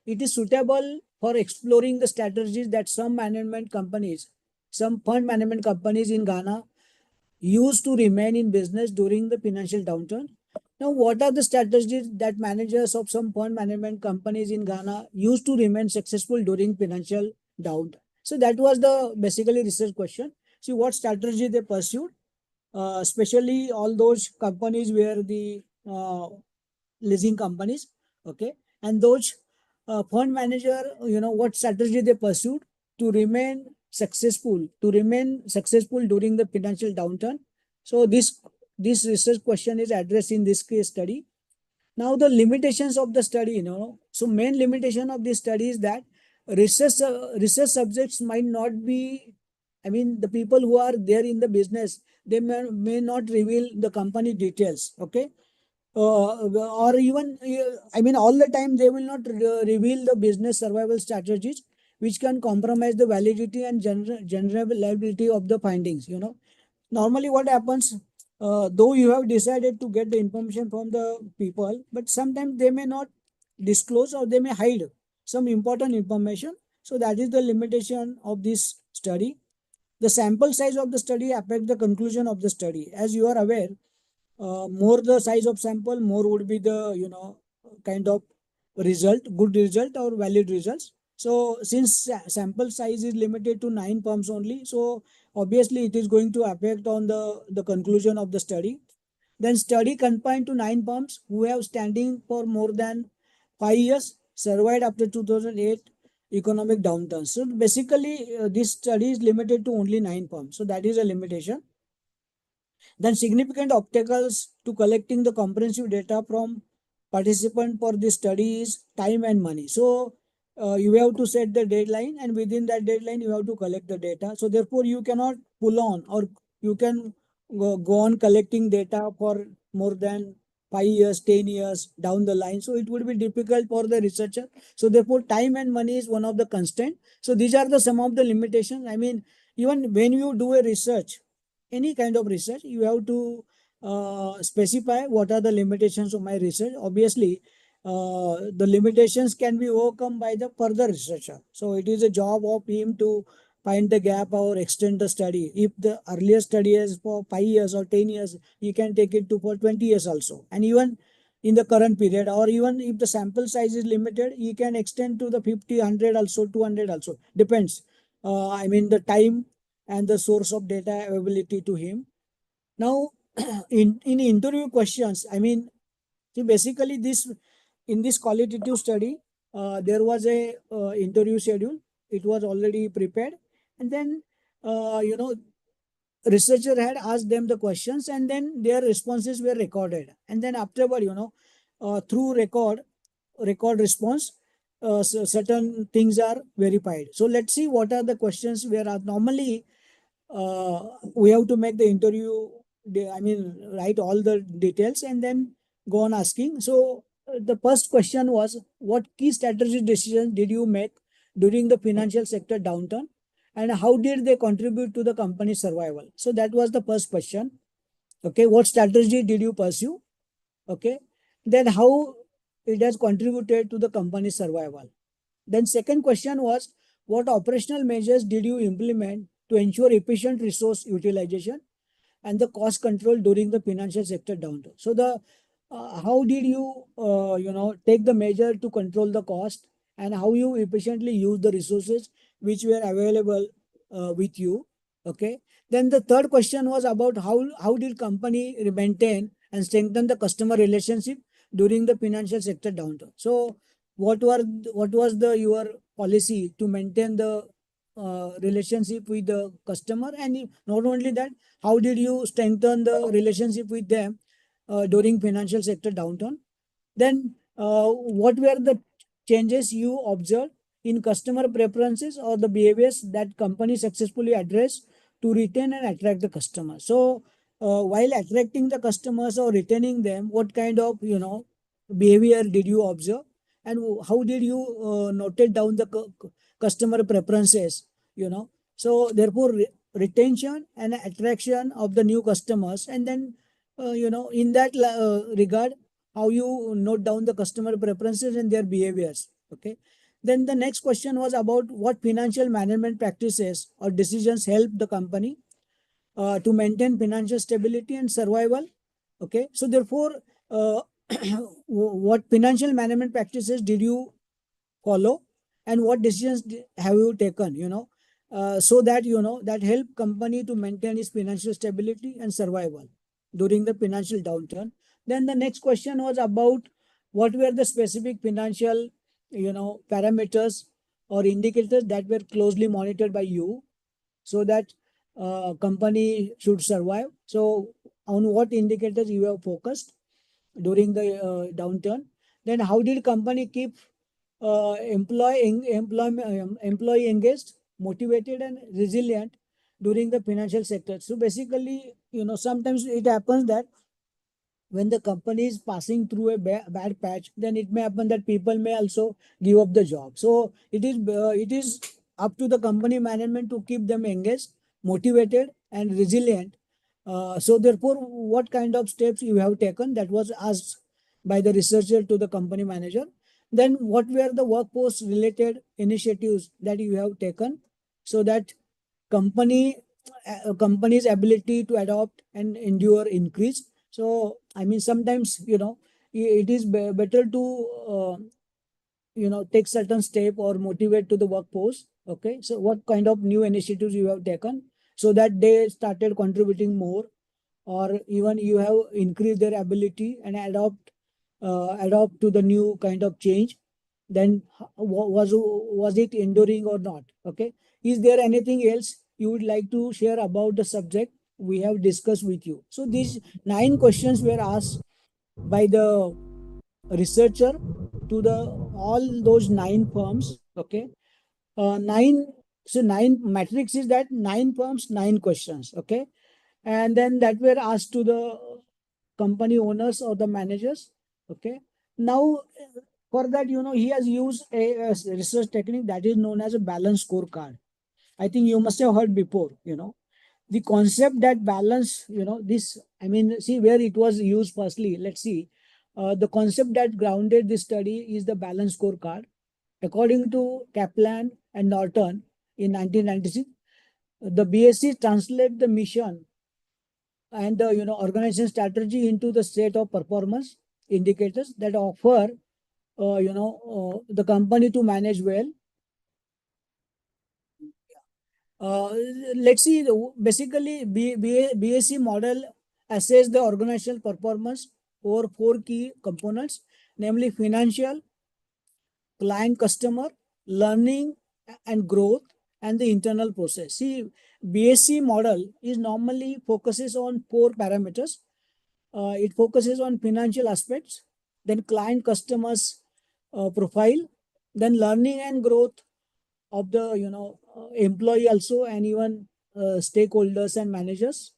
it is suitable for exploring the strategies that some fund management companies in Ghana used to remain in business during the financial downturn. Now, what are the strategies that managers of some fund management companies in Ghana used to remain successful during financial downturn? So that was the basically research question. See what strategy they pursued, especially all those companies where the leasing companies, okay, and those fund manager, what strategy they pursued to remain successful, to remain successful during the financial downturn? So this research question is addressed in this case study. Now the limitations of the study, so main limitation of this study is that research subjects might not be, I mean, the people who are there in the business, they may not reveal the company details, okay? Or even, I mean, all the time they will not reveal the business survival strategies, which can compromise the validity and generability of the findings. Normally what happens, though you have decided to get the information from the people, but sometimes they may not disclose or they may hide some important information. So that is the limitation of this study. The sample size of the study affects the conclusion of the study. As you are aware, more the size of sample, more would be the, kind of result, good result or valid results. So since sample size is limited to 9 pumps only, so obviously it is going to affect on the conclusion of the study. Then study confined to 9 pumps who have standing for more than 5 years, survived after 2008 economic downturn. So basically this study is limited to only 9 pumps. So that is a limitation. Then significant obstacles to collecting the comprehensive data from participant for this study is time and money. So you have to set the deadline, and within that deadline you have to collect the data. So therefore you cannot pull on, or you can go on collecting data for more than 5 years, 10 years down the line. So it would be difficult for the researcher. So therefore time and money is one of the constraint. So these are the some of the limitations. I mean, even when you do a research, any kind of research, you have to specify what are the limitations of my research. Obviously, the limitations can be overcome by the further researcher. So it is a job of him to find the gap or extend the study. If the earlier study is for 5 years or 10 years, you can take it to for 20 years also. And even in the current period, or even if the sample size is limited, you can extend to the 50, 100 also, 200 also. Depends. I mean, the time and the source of data availability to him. Now, in interview questions, I mean, see, basically this, in this qualitative study, there was a interview schedule. It was already prepared, and then researcher had asked them the questions, and then their responses were recorded, and then afterward, through record response, certain things are verified. So let's see what are the questions where normally we have to make the interview, I mean, write all the details and then go on asking. So the first question was, what key strategic decisions did you make during the financial sector downturn, and how did they contribute to the company's survival? So that was the first question. Okay, what strategy did you pursue? Okay, then how it has contributed to the company's survival. Then second question was, what operational measures did you implement to ensure efficient resource utilization and the cost control during the financial sector downturn? So the how did you take the measure to control the cost, and how you efficiently use the resources which were available with you? Okay. Then the third question was about how did company maintain and strengthen the customer relationship during the financial sector downturn? So what was the your policy to maintain the relationship with the customer, and not only that, how did you strengthen the relationship with them during financial sector downturn? Then what were the changes you observed in customer preferences or the behaviors that company successfully addressed to retain and attract the customer? So while attracting the customers or retaining them, what kind of behavior did you observe, and how did you noted down the customer preferences? So therefore retention and attraction of the new customers, and then in that regard, how you note down the customer preferences and their behaviors. Okay. Then the next question was about what financial management practices or decisions help the company to maintain financial stability and survival. Okay. So therefore, what financial management practices did you follow, and what decisions have you taken, so that, that help company to maintain its financial stability and survival during the financial downturn. Then the next question was about what were the specific financial, parameters or indicators that were closely monitored by you so that company should survive. So on what indicators you have focused during the downturn? Then how did company keep employee engaged, motivated, and resilient during the financial sector? So basically, sometimes it happens that when the company is passing through a bad patch, then it may happen that people may also give up the job. So it is up to the company management to keep them engaged, motivated, and resilient. So therefore, what kind of steps you have taken? That was asked by the researcher to the company manager. Then what were the workforce related initiatives that you have taken so that company company's ability to adopt and endure increase? So I mean, sometimes it is better to take certain step or motivate to the workforce. Okay, so what kind of new initiatives you have taken so that they started contributing more, or even you have increased their ability and adopt to the new kind of change? Then was it enduring or not? Okay, is there anything else you would like to share about the subject we have discussed with you? So these 9 questions were asked by the researcher to the all those 9 firms. Okay, nine. So nine matrix is that 9 firms, 9 questions. Okay, and then that were asked to the company owners or the managers. Okay, now for that, he has used a research technique that is known as a balance scorecard. I think you must have heard before. The concept that balance, this, I mean, see where it was used firstly. Let's see. The concept that grounded this study is the balance scorecard. According to Kaplan and Norton in 1996, the BSc translate the mission and the organization strategy into the set of performance indicators that offer the company to manage well. Uh, let's see. Basically, BSc model assess the organizational performance over 4 key components, namely financial, client, customer, learning and growth, and the internal process. See, BSc model is normally focuses on 4 parameters. It focuses on financial aspects, then client customers profile, then learning and growth of the employee also, and even stakeholders and managers,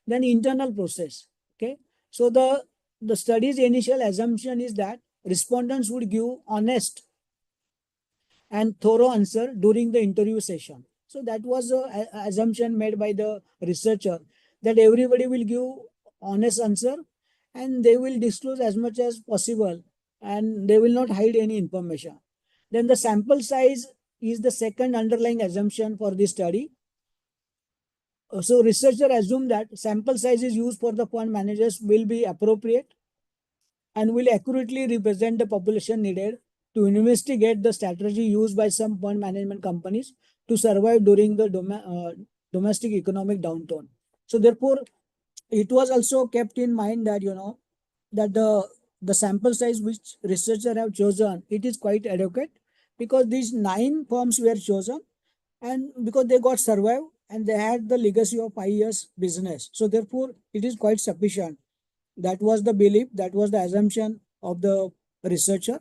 then internal process. Okay, so the study's initial assumption is that respondents would give honest and thorough answer during the interview session. So that was a assumption made by the researcher, that everybody will give honest answer and they will disclose as much as possible and they will not hide any information. Then the sample size is the second underlying assumption for this study. So researcher assume that sample size is used for the fund managers will be appropriate and will accurately represent the population needed to investigate the strategy used by some fund management companies to survive during the domestic economic downturn. So therefore, it was also kept in mind that that the sample size which researchers have chosen, it is quite adequate, because these 9 firms were chosen and because they got survive and they had the legacy of 5 years business. So therefore, it is quite sufficient. That was the belief, that was the assumption of the researcher.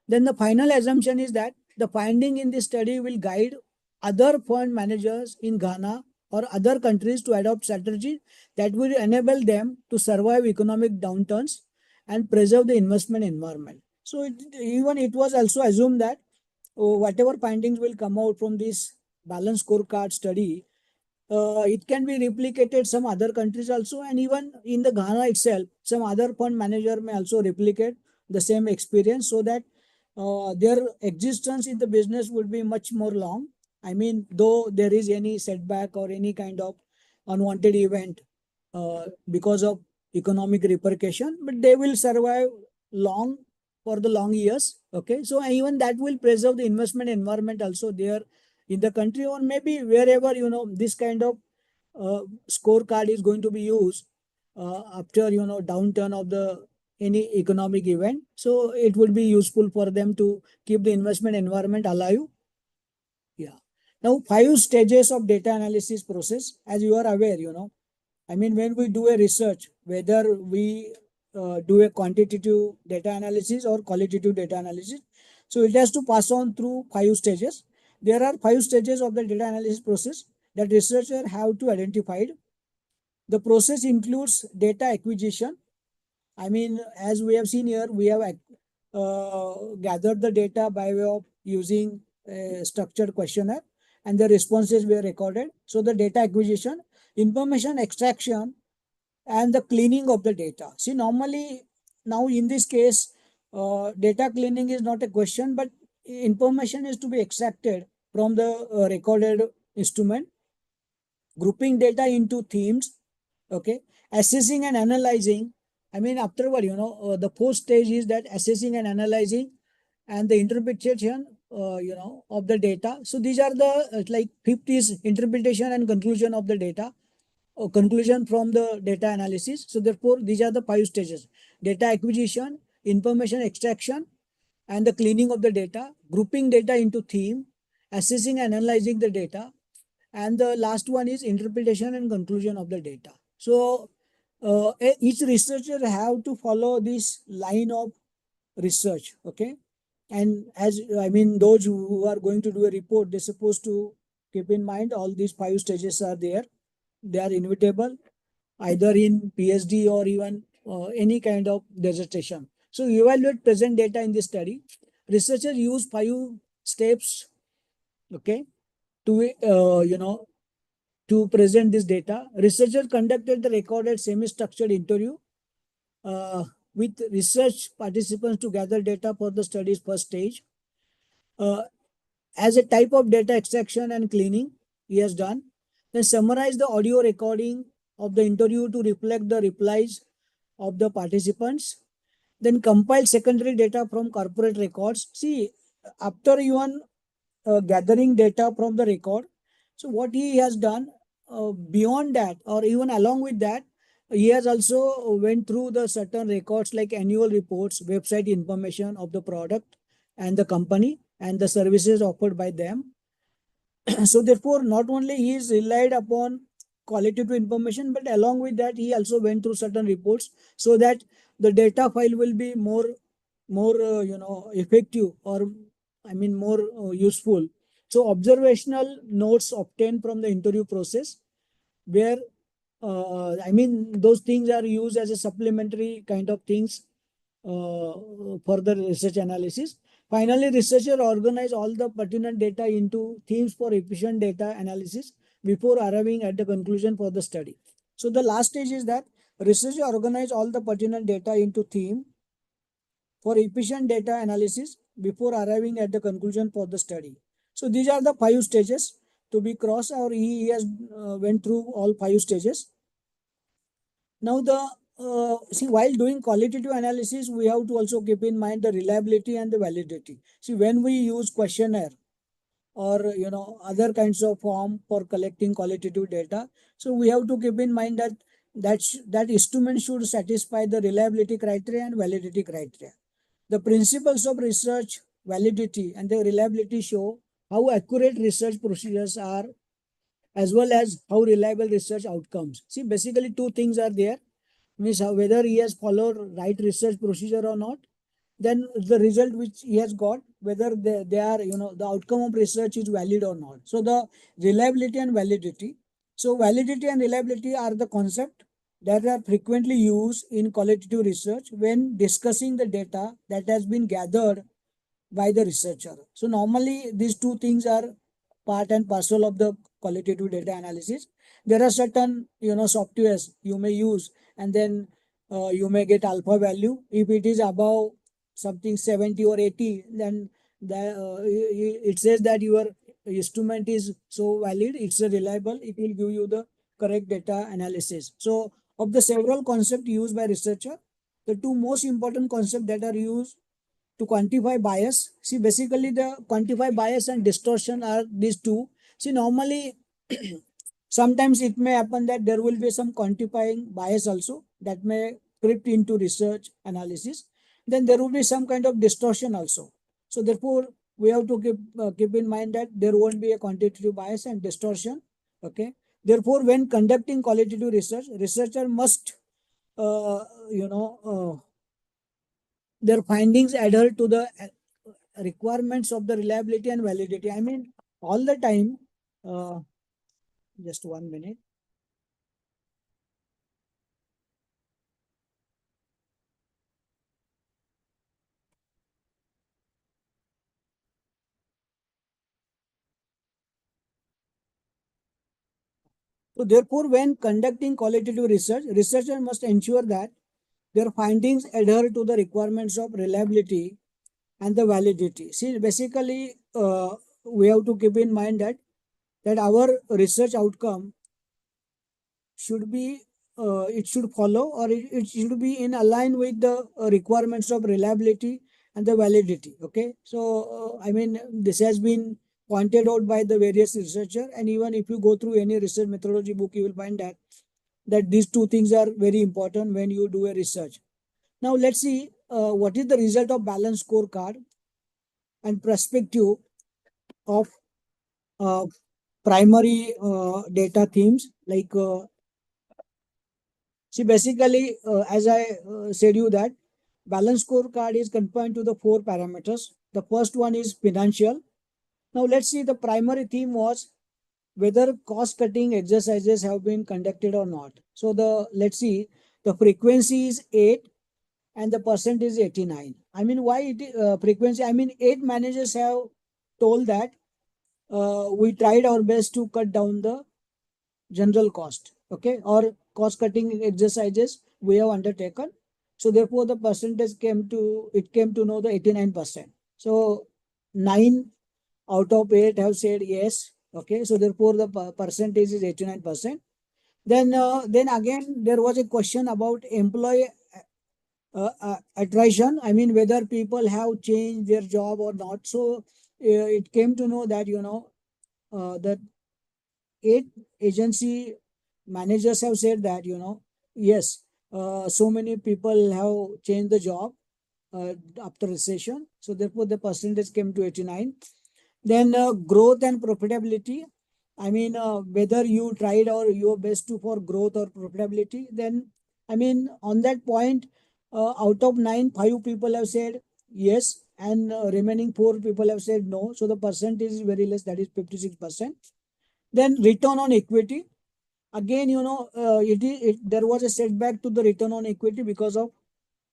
Then the final assumption is that the finding in this study will guide other fund managers in Ghana or other countries to adopt strategies that will enable them to survive economic downturns and preserve the investment environment. So even it was also assumed that whatever findings will come out from this balance scorecard study, it can be replicated some other countries also, and even in the Ghana itself, some other fund manager may also replicate the same experience, so that their existence in the business would be much more long. I mean, though there is any setback or any kind of unwanted event because of economic repercussion, but they will survive long for the long years. Okay, so even that will preserve the investment environment also there in the country, or maybe wherever this kind of scorecard is going to be used after downturn of the any economic event. So it would be useful for them to keep the investment environment alive. Yeah. Now, 5 stages of data analysis process, as you are aware, I mean, when we do a research, whether we do a quantitative data analysis or qualitative data analysis, so it has to pass on through 5 stages. There are 5 stages of the data analysis process that researchers have to identify. The process includes data acquisition. I mean, as we have seen here, we have gathered the data by way of using a structured questionnaire, and the responses were recorded. So the data acquisition, information extraction, and the cleaning of the data. See, normally now in this case, data cleaning is not a question, but information is to be extracted from the recorded instrument, grouping data into themes, okay, assessing and analyzing. I mean, afterward, the fourth stage is that assessing and analyzing and the interpretation, of the data. So these are the like fifth is interpretation and conclusion of the data, or conclusion from the data analysis. So therefore, these are the 5 stages: data acquisition, information extraction, and the cleaning of the data, grouping data into theme, assessing and analyzing the data, and the last one is interpretation and conclusion of the data. So each researcher have to follow this line of research, okay? And as I mean, those who are going to do a report, they're supposed to keep in mind all these 5 stages are there. They are inevitable either in PhD or even any kind of dissertation. So evaluate present data in this study. Researchers use 5 steps, okay, to to present this data. Researchers conducted the recorded semi-structured interview uh, with research participants to gather data for the study's first stage. Uh, as a type of data extraction and cleaning, he has done. Then summarize the audio recording of the interview to reflect the replies of the participants. Then compile secondary data from corporate records. See, after even gathering data from the record, so what he has done beyond that, or even along with that, he has also went through the certain records like annual reports, website information of the product and the company and the services offered by them. So therefore, not only he is relied upon qualitative information, but along with that, he also went through certain reports so that the data file will be more effective, or I mean more useful. So observational notes obtained from the interview process, where I mean those things are used as a supplementary kind of things for the research analysis. Finally, researcher organize all the pertinent data into themes for efficient data analysis before arriving at the conclusion for the study. So the last stage is that researcher organize all the pertinent data into theme for efficient data analysis before arriving at the conclusion for the study. So these are the 5 stages to be crossed, or he has went through all 5 stages. Now see, while doing qualitative analysis, we have to also keep in mind the reliability and the validity. See, when we use questionnaire or other kinds of form for collecting qualitative data, so we have to keep in mind that that instrument should satisfy the reliability criteria and validity criteria. The principles of research validity and the reliability show how accurate research procedures are, as well as how reliable research outcomes. See, basically 2 things are there, means whether he has followed right research procedure or not, then the result which he has got, whether they are, the outcome of research is valid or not. So the reliability and validity. So validity and reliability are the concept that are frequently used in qualitative research when discussing the data that has been gathered by the researcher. So normally these 2 things are part and parcel of the qualitative data analysis. There are certain softwares you may use, and then you may get alpha value. If it is above something 70 or 80, then it says that your instrument is so valid, it's reliable, it will give you the correct data analysis. So of the several concepts used by researcher, the 2 most important concepts that are used to quantify bias. See, basically the quantify bias and distortion are these 2. See, normally sometimes it may happen that there will be some quantifying bias also that may creep into research analysis. Then there will be some kind of distortion also. So therefore, we have to keep in mind that there won't be a quantitative bias and distortion. Okay. Therefore, when conducting qualitative research, researcher must, uh, you know, their findings adhere to the requirements of the reliability and validity. I mean, all the time. Just 1 minute. So therefore, when conducting qualitative research, researcher must ensure that their findings adhere to the requirements of reliability and the validity. See, basically, we have to keep in mind that our research outcome should be it should follow, or it should be in align with the requirements of reliability and the validity. Okay, so I mean, this has been pointed out by the various researcher, and even if you go through any research methodology book, you will find that these two things are very important when you do a research. Now let's see what is the result of balanced scorecard and perspective of uh, primary data themes. Like see, basically, as I said you that balance scorecard is confined to the 4 parameters. The first one is financial. Now let's see, the primary theme was whether cost cutting exercises have been conducted or not. So the let's see, the frequency is 8 and the percent is 89. I mean, why frequency? I mean, 8 managers have told that we tried our best to cut down the general cost, okay, or cost cutting exercises we have undertaken. So therefore, the percentage came to know the 89%. So 9 out of 8 have said yes. Okay, so therefore the percentage is 89%. Then again there was a question about employee attrition. I mean, whether people have changed their job or not. So it came to know that that 8 agency managers have said that yes, so many people have changed the job after recession. So therefore the percentage came to 89. Then growth and profitability. I mean, whether you tried or your best to for growth or profitability. Then I mean, on that point, out of 9, 5 people have said yes, and remaining 4 people have said no. So the percentage is very less, that is 56%. Then return on equity. Again, there was a setback to the return on equity because of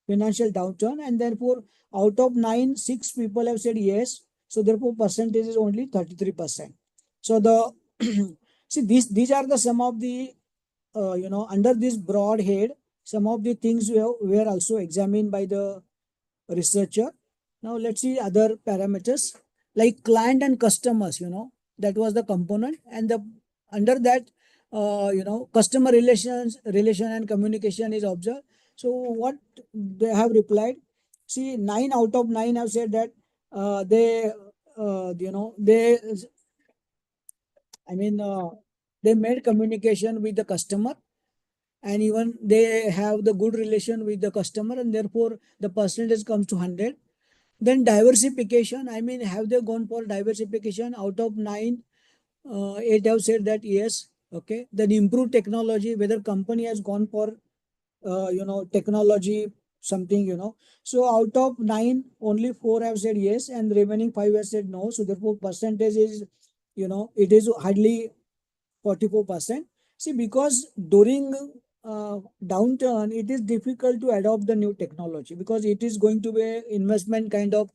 financial downturn, and therefore out of 9, 6 people have said yes. So therefore percentage is only 33%. So the see, these are the some of the under this broad head, some of the things were also examined by the researcher. Now let's see other parameters like client and customers. That was the component, and the under that customer relation and communication is observed. So what they have replied? See, 9 out of 9 have said that they they I mean they made communication with the customer, and even they have the good relation with the customer, and therefore the percentage comes to 100. Then diversification, I mean, have they gone for diversification? Out of 9, 8 have said that yes. Okay. Then improved technology, whether company has gone for technology something. So out of 9, only 4 have said yes, and remaining 5 have said no. So therefore percentage is it is hardly 44%. See, because during downturn, it is difficult to adopt the new technology because it is going to be an investment kind of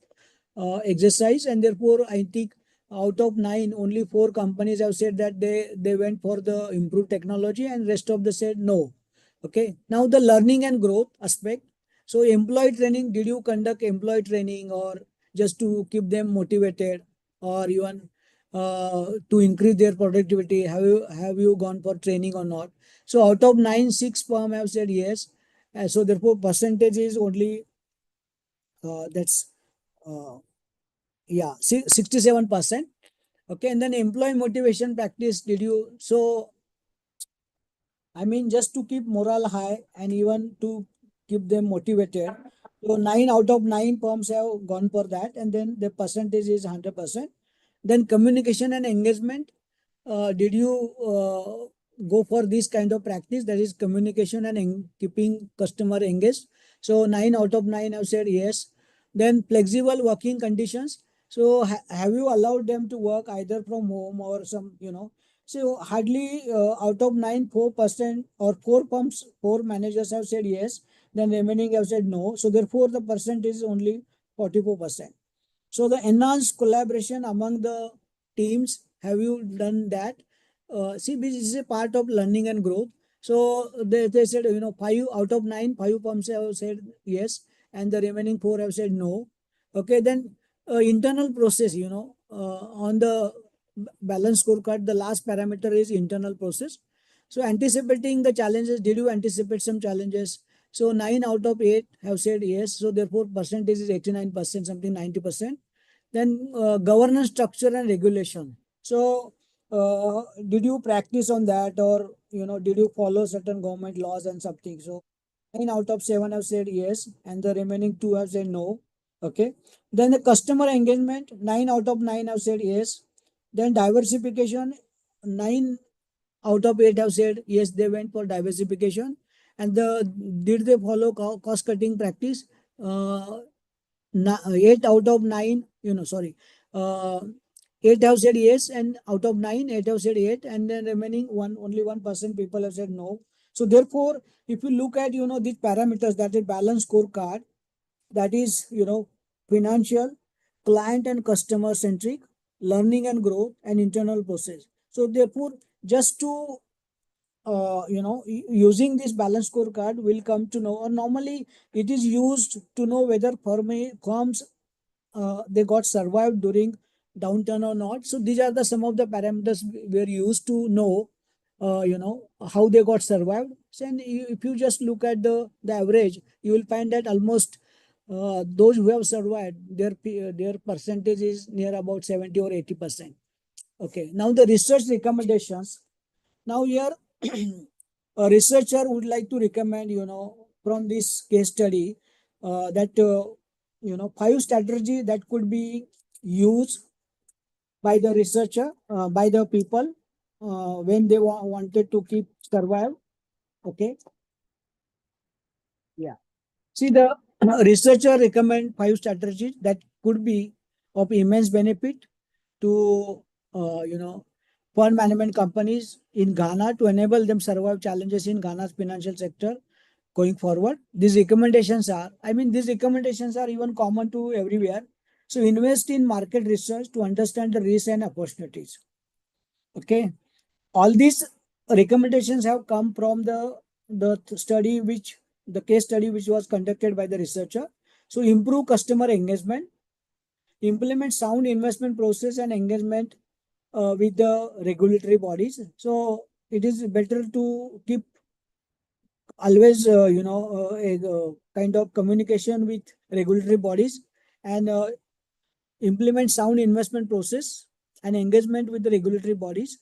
exercise, and therefore I think out of 9, only 4 companies have said that they went for the improved technology, and rest of the said no. Okay. Now the learning and growth aspect. So employee training, did you conduct employee training, or just to keep them motivated, or even to increase their productivity? Have you gone for training or not? So out of 9, 6 firm have said yes. So therefore percentage is only that's uh, yeah 67%. Okay. And then employee motivation practice, did you? So I mean, just to keep morale high and even to keep them motivated, So 9 out of 9 firms have gone for that, and then the percentage is 100%. Then communication and engagement. Did you go for this kind of practice? That is communication and keeping customer engaged. So 9 out of 9 have said yes. Then flexible working conditions. So have you allowed them to work either from home or some, so hardly out of 9, 4% or 4 firms, 4 managers have said yes. Then remaining have said no. So therefore the percentage is only 44%. So the enhanced collaboration among the teams, have you done that? See, this is a part of learning and growth. So they said, 5 out of 9, 5 firms have said yes, and the remaining 4 have said no. Okay, then internal process, on the balance scorecard, the last parameter is internal process. So anticipating the challenges, did you anticipate some challenges? So 9 out of 8 have said yes. So therefore percentage is 89%, something 90%. Then governance structure and regulation. So did you practice on that, or did you follow certain government laws and something? So 9 out of 7 have said yes, and the remaining 2 have said no. Okay. Then the customer engagement, 9 out of 9 have said yes. Then diversification, 9 out of 8 have said yes, they went for diversification. And did they follow cost cutting practice? 8 out of 9, sorry, uh, 8 have said yes, and out of 9, 8 have said yes, and then remaining only 1% people have said no. So therefore, if you look at these parameters, that is balance scorecard, that is financial, client and customer centric, learning and growth, and internal process. So therefore, just to using this balance scorecard, will come to know, or normally it is used to know whether firms they got survived during downturn or not. So these are the some of the parameters we are used to know, how they got survived. So, and if you just look at the average, you will find that almost those who have survived, their percentage is near about 70 or 80%. Okay. Now the research recommendations. Now here, a researcher would like to recommend, from this case study, that 5 strategy that could be used by the researcher, by the people, when they wanted to keep survive. Okay. Yeah. See, the researcher recommend 5 strategies that could be of immense benefit to fund management companies in Ghana to enable them survive challenges in Ghana's financial sector going forward. These recommendations are even common to everywhere. So invest in market research to understand the risks and opportunities. Okay. All these recommendations have come from the case study which was conducted by the researcher. So improve customer engagement, implement sound investment process and engagement with the regulatory bodies. So it is better to keep always, a kind of communication with regulatory bodies, and implement sound investment process and engagement with the regulatory bodies.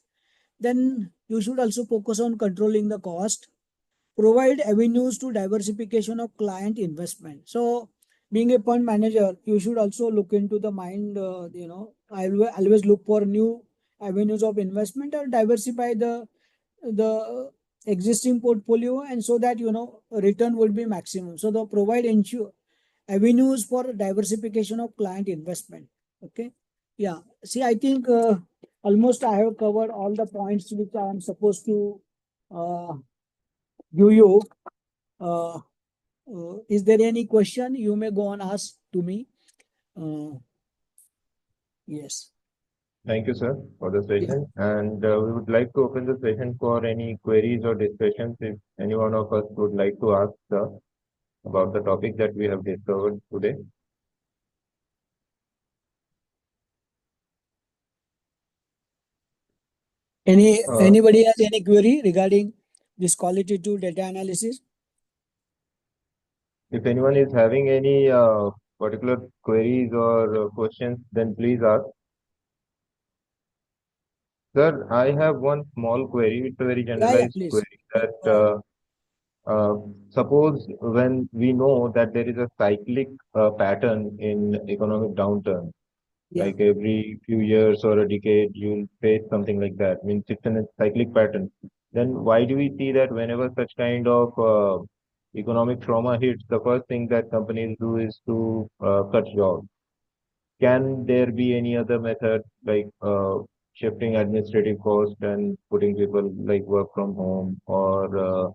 Then you should also focus on controlling the cost, provide avenues to diversification of client investment. So being a fund manager, you should also look into the mind, I will always look for new avenues of investment or diversify the existing portfolio, and so that return would be maximum. So the provide ensure avenues for diversification of client investment. Okay. Yeah. See, I think almost I have covered all the points which I am supposed to uh, give you. Uh, is there any question you may go and ask to me? Yes. Thank you, sir, for the Yeah. session. And we would like to open the session for any queries or discussions if any one of us would like to ask, sir, about the topic that we have discovered today. Anybody has any query regarding this qualitative data analysis? If anyone is having any particular queries or questions, then please ask. Sir, I have one small query. It's a very Yeah, generalized please. query that Go ahead. uh, suppose when we know that there is a cyclic pattern in economic downturn, Yeah. like every few years or a decade, you'll face something like that. Means it's a cyclic pattern. Then why do we see that whenever such kind of economic trauma hits, the first thing that companies do is to cut jobs? Can there be any other method like shifting administrative cost and putting people like work from home or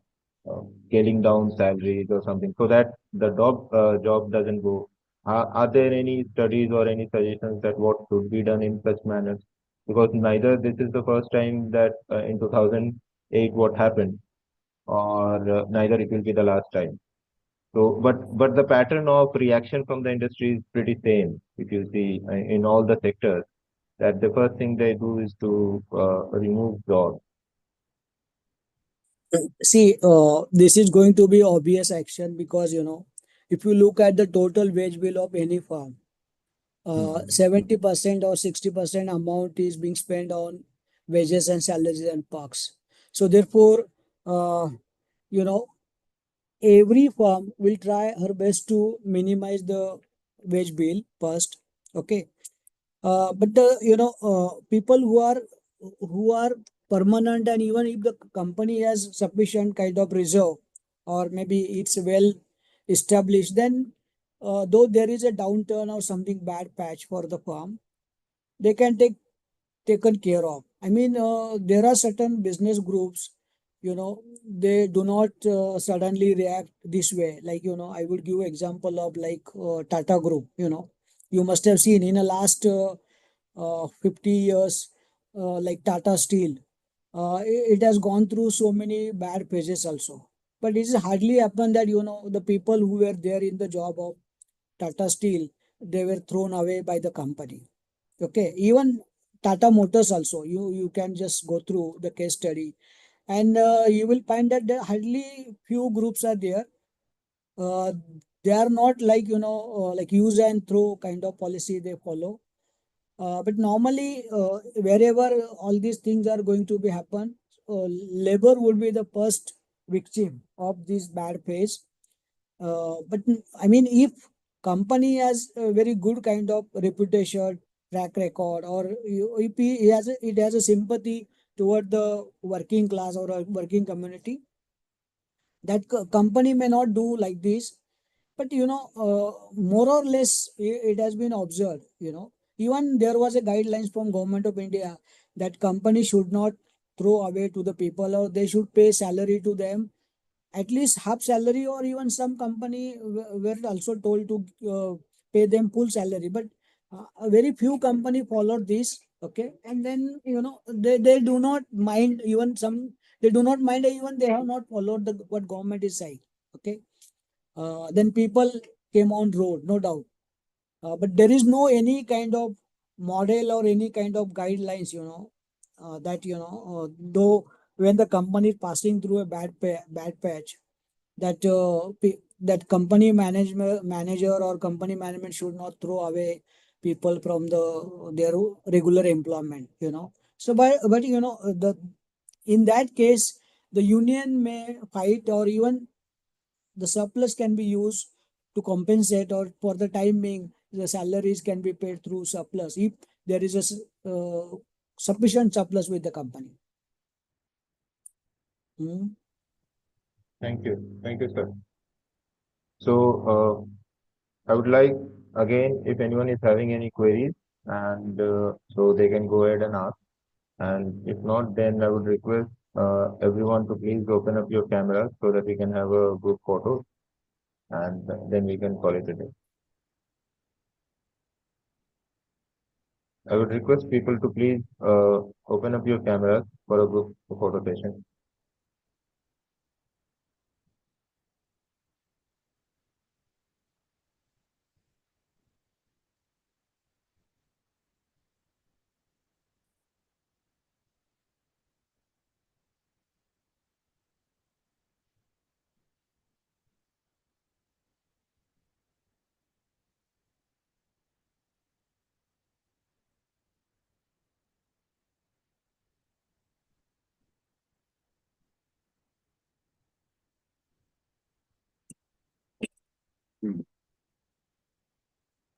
scaling down salaries or something so that the job doesn't go? Are there any studies or any suggestions that what should be done in such manners? Because neither this is the first time that in 2008 what happened, or neither it will be the last time. So, but the pattern of reaction from the industry is pretty same. If you see in all the sectors, that the first thing they do is to remove jobs. See, this is going to be obvious action because, if you look at the total wage bill of any firm, Mhm. 70% or 60% amount is being spent on wages and salaries and perks. So therefore, uh, you know, every firm will try her best to minimize the wage bill first. Okay. But the people who are permanent, and even if the company has sufficient kind of reserve, or maybe it's well established, then though there is a downturn or something bad patch for the firm, they can take taken care of. I mean, there are certain business groups, they do not suddenly react this way. Like, I would give example of like Tata Group. You must have seen in the last 50 years, like Tata Steel, it has gone through so many bad phases also. But it is hardly happened that, the people who were there in the job of Tata Steel, they were thrown away by the company. Okay, even Tata Motors also, you can just go through the case study, and you will find that there hardly few groups are there. Uh, they are not like like use and throw kind of policy they follow. But normally, wherever all these things are going to be happen, labor would be the first victim of this bad phase. But I mean, if company has a very good kind of reputation, track record, or if it has a sympathy toward the working class or a working community, that company may not do like this. But more or less, it has been observed. Even there was a guidelines from government of India that company should not throw away to the people, or they should pay salary to them, at least half salary, or even some company were also told to pay them full salary. But a very few company followed this. Okay, and then they do not mind, even some, they do not mind, even they have not followed the what government is saying. Okay, then people came on road, no doubt. But there is no any kind of model or any kind of guidelines, that though when the company is passing through a bad patch, that that company management manager or company management should not throw away people from their regular employment. So but the in that case, the union may fight, or even the surplus can be used to compensate, or for the time being the salaries can be paid through surplus if there is sufficient surplus with the company. Hmm. Thank you, sir. So, I would like again, if anyone is having any queries, and so they can go ahead and ask. And if not, then I would request everyone to please open up your cameras so that we can have a good photo, and then we can call it a day. I would request people to please open up your cameras for a group photo session.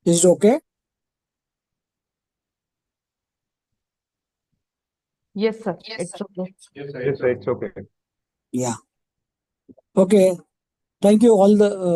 Is it okay? Yes, sir. It's okay. Yes, sir, it's okay. Yeah. Okay. Thank you all the